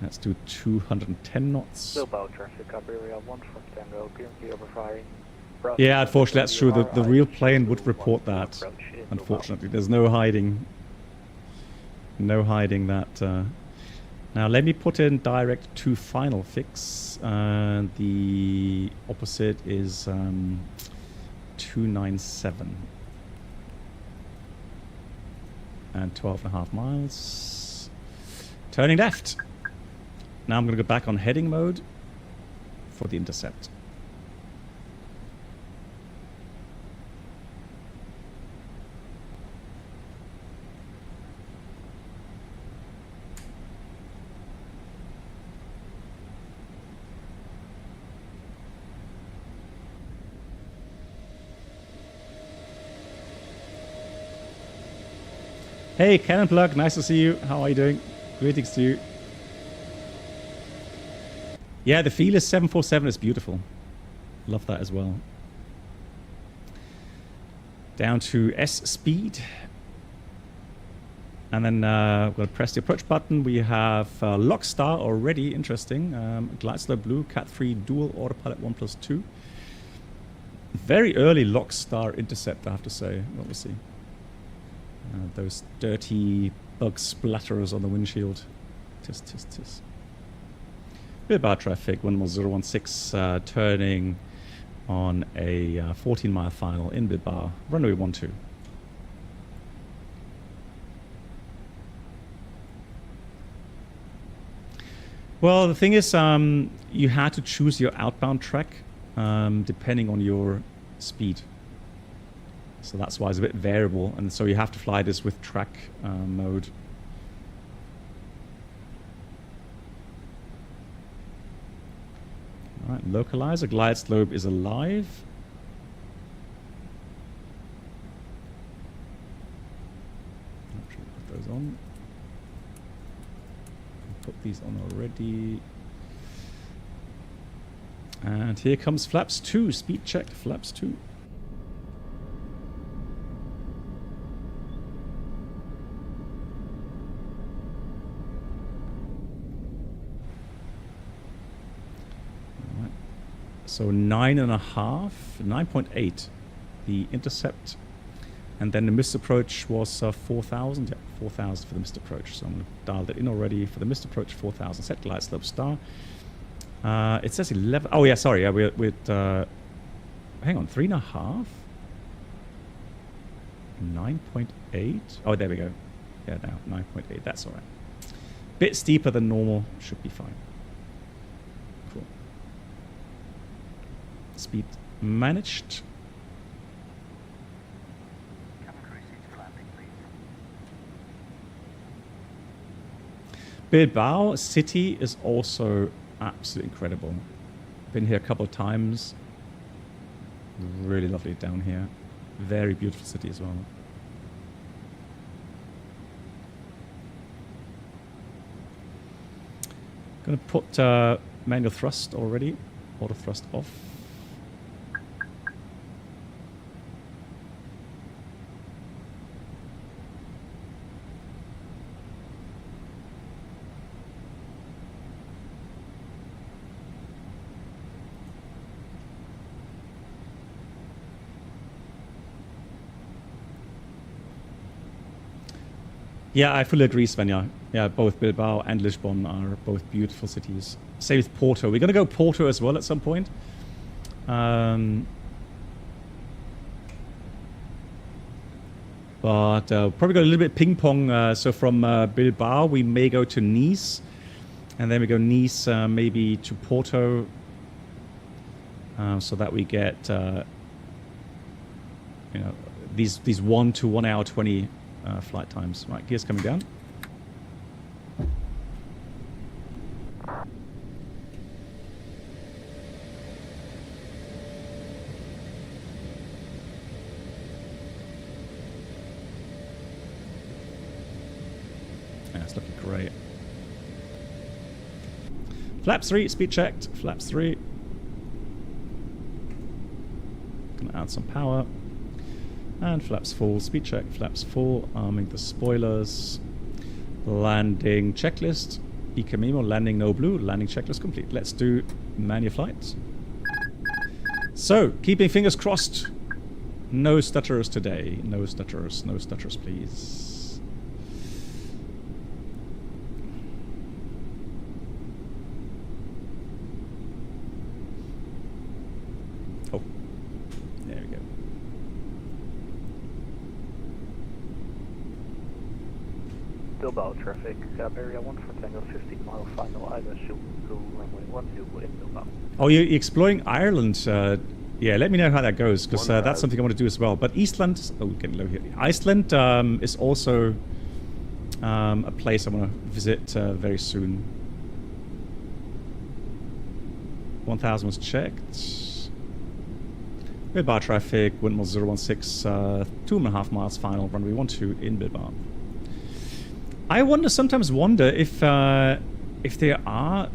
Let's do 210 knots. Bilbao traffic, Iberia 1 from Tango, currently overfiring. Yeah, unfortunately that's true. The real plane would report that. Unfortunately, there's no hiding. No hiding that. Now let me put in direct to final fix. The opposite is 297. And 12.5 miles. Turning left. Now I'm going to go back on heading mode for the intercept. Hey, Cannon Plug, nice to see you. How are you doing? Greetings to you. Yeah, the Fearless 747 is beautiful. Love that as well. Down to S speed. And then we're going to press the approach button. We have Lockstar already, interesting. Glide Slope Blue, Cat 3 dual autopilot 1+2. Very early Lockstar intercept, I have to say. What we'll see. Those dirty bug splatters on the windshield. Tis. Bilbao traffic, 11016, turning on a 14-mile final in Bilbao. Runway 12. Well, the thing is, you had to choose your outbound track depending on your speed. So that's why it's a bit variable, and so you have to fly this with track mode. All right, localizer, glide slope is alive. Put those on. Put these on already. And here comes flaps 2, speed check, flaps 2. So 9.5, 9.8, the intercept, and then the missed approach was 4,000. Yeah, 4,000 for the missed approach. So I'm going to dial that in already for the missed approach. 4,000 set glide slope star. It says 11. Oh yeah, sorry. Yeah, we're with. Hang on, 3.5. 9.8. Oh, there we go. Yeah, now 9.8. That's all right. Bit steeper than normal. Should be fine. Speed managed. Bilbao city is also absolutely incredible. Been here a couple of times. Really lovely down here. Very beautiful city as well. Gonna put manual thrust already. Auto thrust off. Yeah, I fully agree, Svenja. Yeah, both Bilbao and Lisbon are both beautiful cities. Same with Porto. We're going to go Porto as well at some point. But probably go a little bit ping pong. So from Bilbao, we may go to Nice. And then we go Nice maybe to Porto. So that we get these 1 to 1 hour 20 flight times. Right, gears coming down. Flaps 3, speed checked. Flaps 3. Gonna add some power. And flaps 4, speed check. Flaps 4, arming the spoilers. Landing checklist. Icamimo, landing no blue. Landing checklist complete. Let's do manual flight. So, keeping fingers crossed. No stutterers today. No stutterers, please. Oh, there we go. Bilbao traffic, area 1 for Tango 15 mile final, either shoot blue runway 12 in Bilbao. Oh, you're exploring Ireland. Yeah, let me know how that goes, because that's something I want to do as well. But Eastland, oh, getting low here. Iceland is also a place I want to visit very soon. 1000 was checked. Bilbao traffic, windmill 016, 2.5 miles final, runway 12 in Bilbao. I sometimes wonder if there are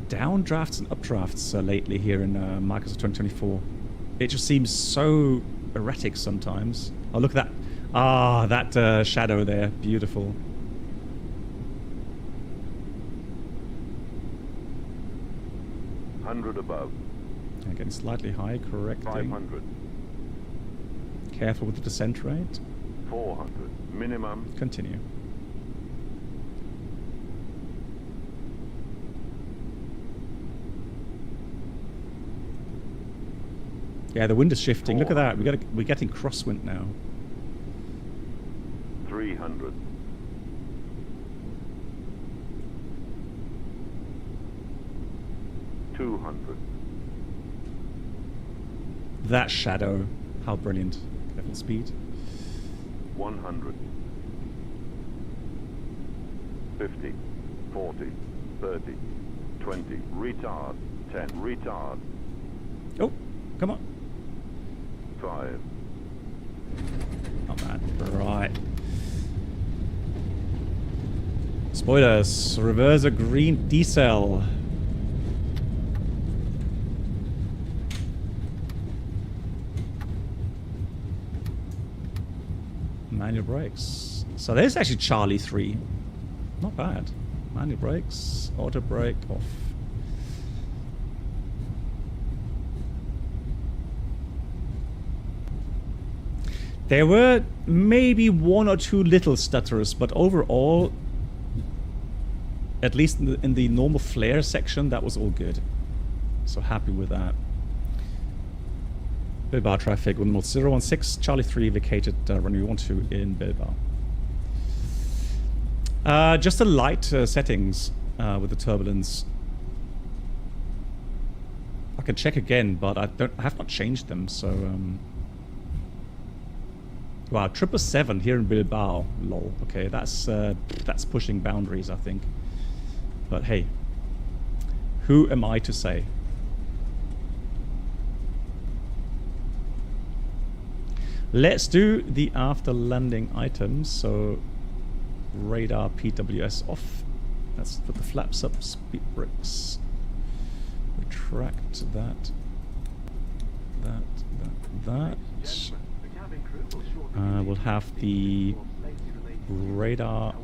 downdrafts and updrafts lately here in Microsoft 2024. It just seems so erratic sometimes. Oh, look at that. Ah, that shadow there. Beautiful. above. Again, slightly high, correcting. 500. Careful with the descent rate. 400. Minimum. Continue. Yeah, the wind is shifting. Look at that. We're getting crosswind now. 300. 200. That shadow. How brilliant. Careful speed. 100. 50. 40. 30. 20. Retard. 10. Retard. Oh, come on. 5. Not bad. Right. Spoilers. Reverse a green decel. Manual brakes. So there's actually Charlie 3. Not bad. Manual brakes. Auto brake off. There were maybe 1 or 2 little stutterers, but overall, at least in the normal flare section, that was all good. So happy with that. Bilbao traffic, windmill 016, Charlie 3 vacated runway 12 in Bilbao. Just the light settings with the turbulence. I can check again, but I have not changed them, so... Wow, 777 here in Bilbao. Lol. Okay, that's pushing boundaries, I think. But hey, who am I to say? Let's do the after landing items. So radar PWS off. Let's put the flaps up. Speed brakes. Retract that. That. We'll have the radar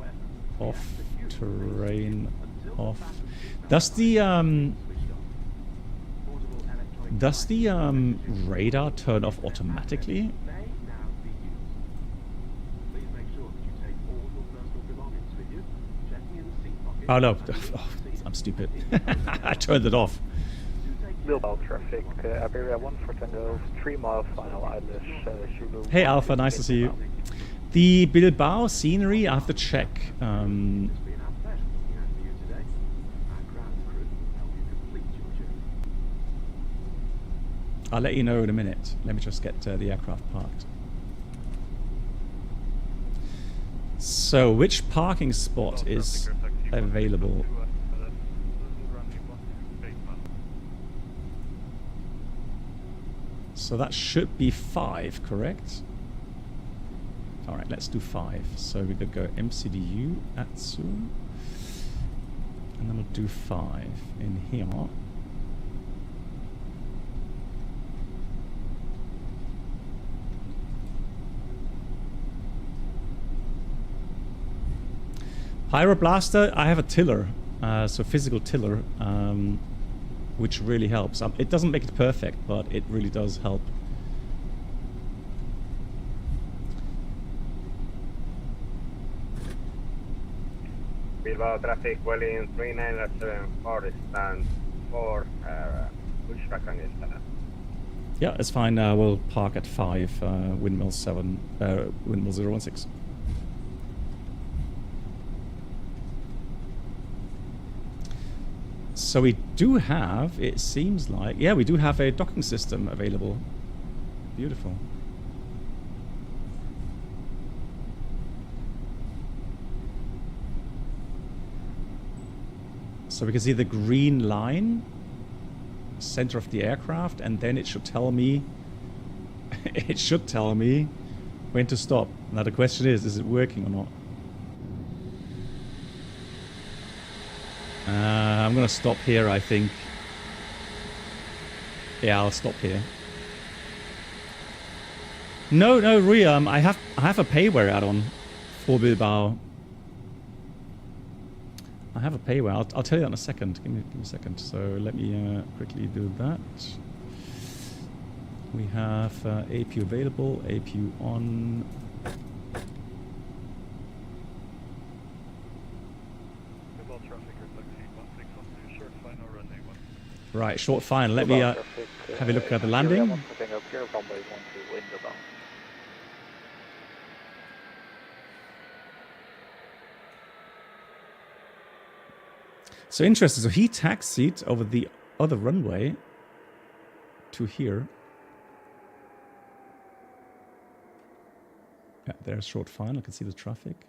off, terrain off. Does the radar turn off automatically? Oh no, oh, I'm stupid. I turned it off. Bilbao traffic, area 1 for Tango, 3 mile final, Irish, Hey Alpha, nice to see you. The Bilbao scenery, I have to check. I'll let you know in a minute. Let me just get the aircraft parked. So, which parking spot is available? So that should be 5, correct? Alright, let's do 5. So we could go MCDU, ATSU. And then we'll do 5 in here. Pyroblaster, I have a tiller, so physical tiller, which really helps. It doesn't make it perfect, but it really does help. Bilbao traffic, well in 3974 stand 4, pushback on this. Yeah, it's fine. We'll park at 5, windmill 7, windmill 016. So we do have, it seems like, yeah, we do have a docking system available. Beautiful. So we can see the green line, center of the aircraft, and then it should tell me, it should tell me when to stop. Now the question is it working or not? I'm gonna stop here, I think. Yeah, I'll stop here. No, Rui, I have a payware add-on for Bilbao. I have a payware. I'll tell you that in a second. Give me a second. So let me quickly do that. We have APU available, APU on. Right, short final. Let me have a look at the landing. So interesting. So he taxied over the other runway to here. Yeah, there's short final. I can see the traffic.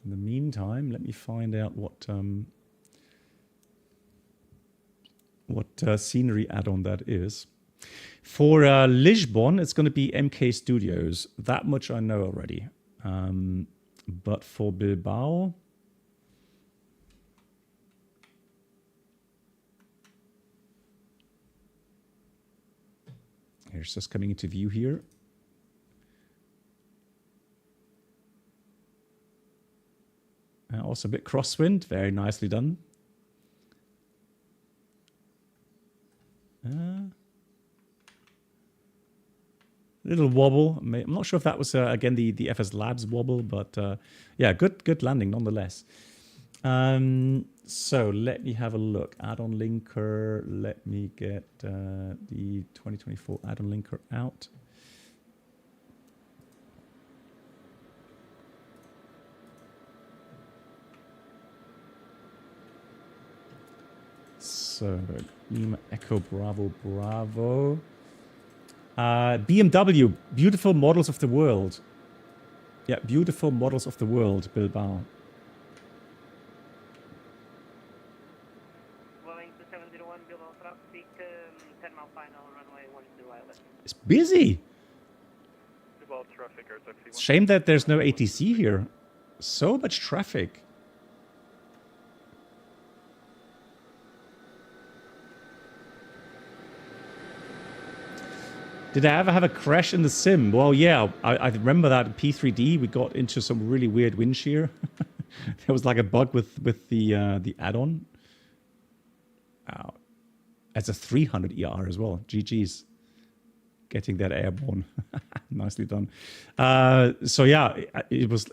In the meantime, let me find out what scenery add-on that is. For Lisbon, it's going to be MK Studios. That much I know already. But for Bilbao, it's just coming into view here. Also a bit crosswind, very nicely done. Little wobble. I'm not sure if that was again the FSLabs wobble, but yeah, good landing nonetheless. So let me have a look. Add-on linker. Let me get the 2024 add-on linker out. So, Lima Echo Bravo Bravo. BMW, beautiful models of the world. Yeah, beautiful models of the world, Bilbao. It's busy. It's a shame that there's no ATC here. So much traffic. Did I ever have a crash in the sim? Well, yeah, I remember that in P3D we got into some really weird wind shear. There was like a bug with the add-on. Wow. It's a 300 ER as well. GG's. Getting that airborne. Nicely done. So yeah, it was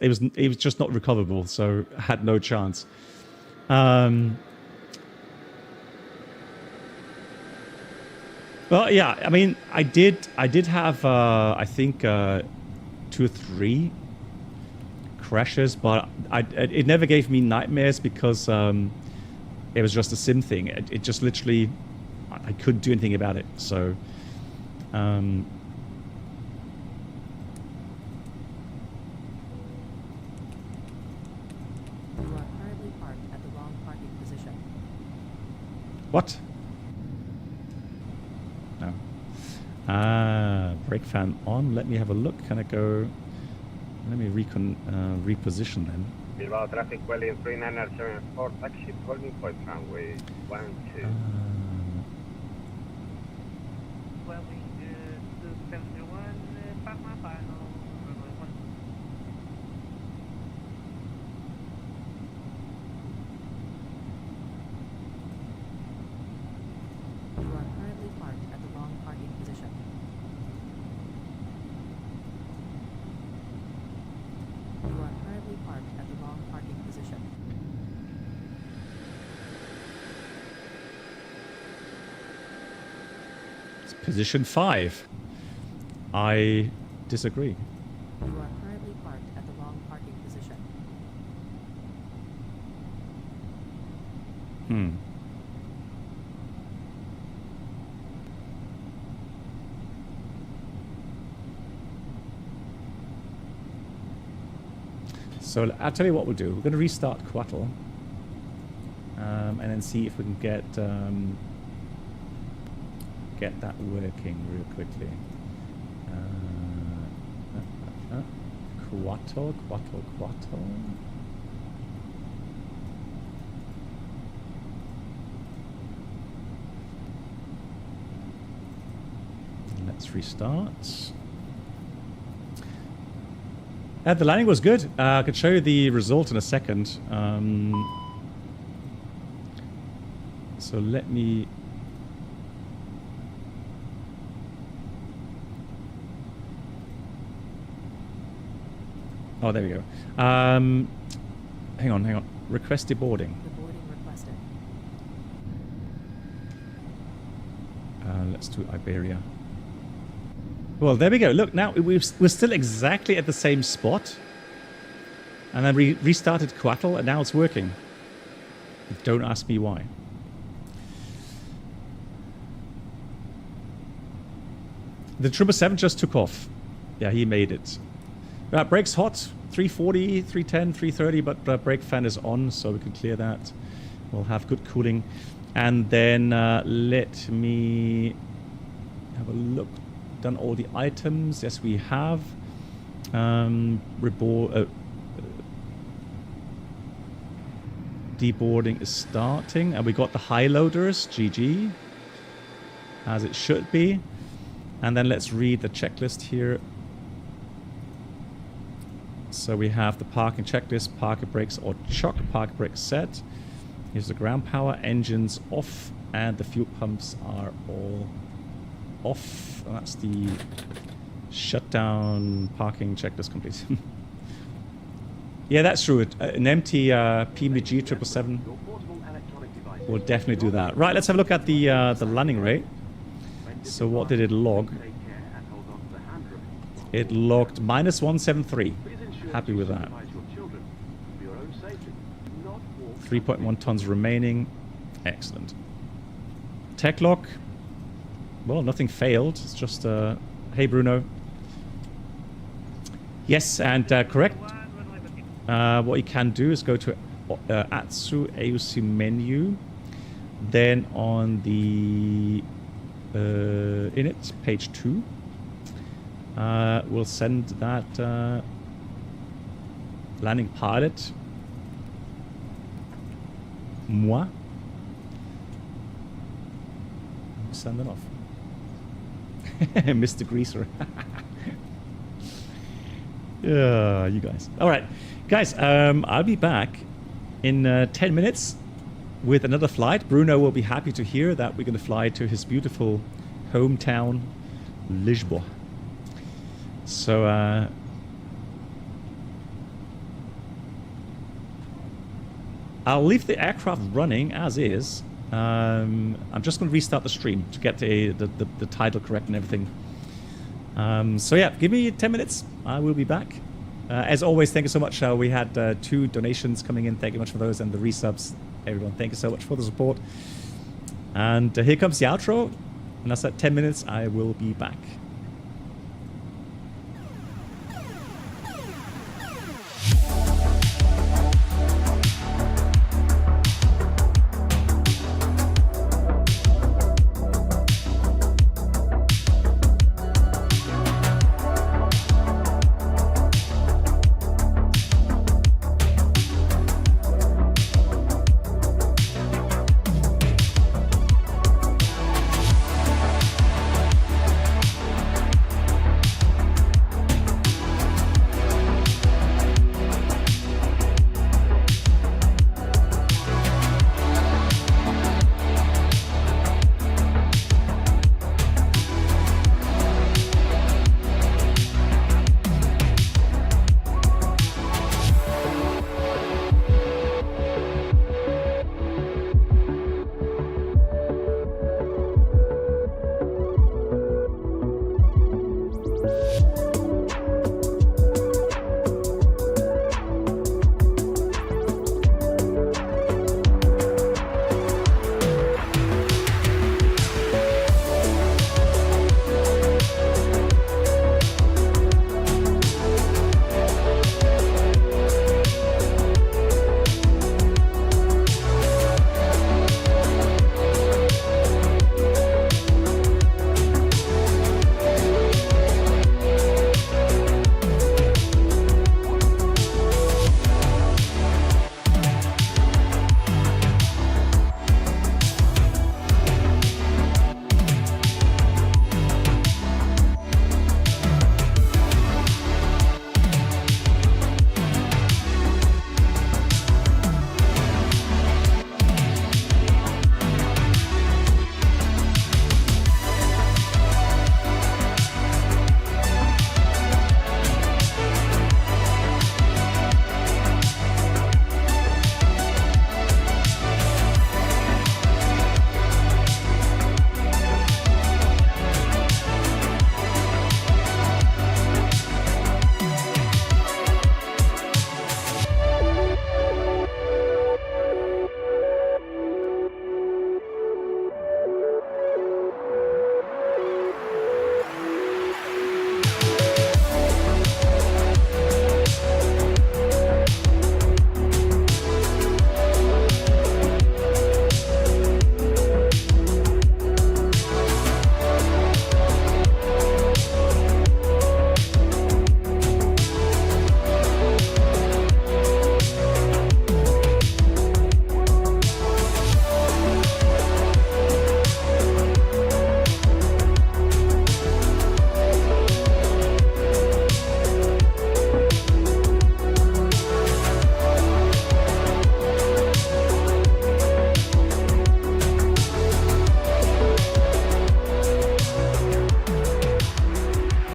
just not recoverable, so had no chance. Well, yeah, I mean, I did have, I think, 2 or 3 crashes, but it never gave me nightmares because it was just a sim thing. It just literally, I couldn't do anything about it. So, currently parked at the wrong parking position. What? No. Brake fan on. Let me have a look. Can I go? Let me reposition then. Bilbao traffic well in 39774, taxi holding point runway 12. Welling to 701, Parma, final, runway 1. You are currently parked at the wrong parking position. You are currently parked at the wrong parking position. It's position 5. I disagree. You are currently parked at the wrong parking position. So I'll tell you what we'll do. We're going to restart Quattle. And then see if we can get that working real quickly. Quattle. Let's restart. The landing was good. I could show you the result in a second. So let me... Oh, there we go. Hang on. Request deboarding. Deboarding requested. Let's do Iberia. Well, there we go. Look, now we're still exactly at the same spot. And then we restarted Quattle, and now it's working. Don't ask me why. The 777 just took off. Yeah, he made it. Brake's hot. 340, 310, 330, but brake fan is on, so we can clear that. We'll have good cooling. And then let me have a look. Done all the items. Yes, we have. Deboarding is starting, and we got the high loaders. GG, as it should be. And then let's read the checklist here. So we have the parking checklist: parking brakes or chock, parking brakes set. Here's the ground power, engines off, and the fuel pumps are all off. And that's the shutdown parking checklist complete. Yeah, that's true. An empty PMDG 777 will definitely do that. Right, let's have a look at the landing rate. So what did it log? It logged -173. Happy with that. 3.1 tons remaining. Excellent. Tech lock. Well, nothing failed. It's just, hey Bruno. Yes, and correct. What you can do is go to ATSU AUC menu. Then on the init, page 2, we'll send that landing pilot, moi. Send it off. Mr. Greaser. Yeah, you guys. All right, guys, I'll be back in 10 minutes with another flight. Bruno will be happy to hear that we're going to fly to his beautiful hometown, Lisboa. So, I'll leave the aircraft running as is. I'm just going to restart the stream to get the title correct and everything. So yeah, give me 10 minutes. I will be back. As always, thank you so much. We had 2 donations coming in. Thank you much for those, and the resubs. Everyone, thank you so much for the support. And here comes the outro. And that's at 10 minutes. I will be back.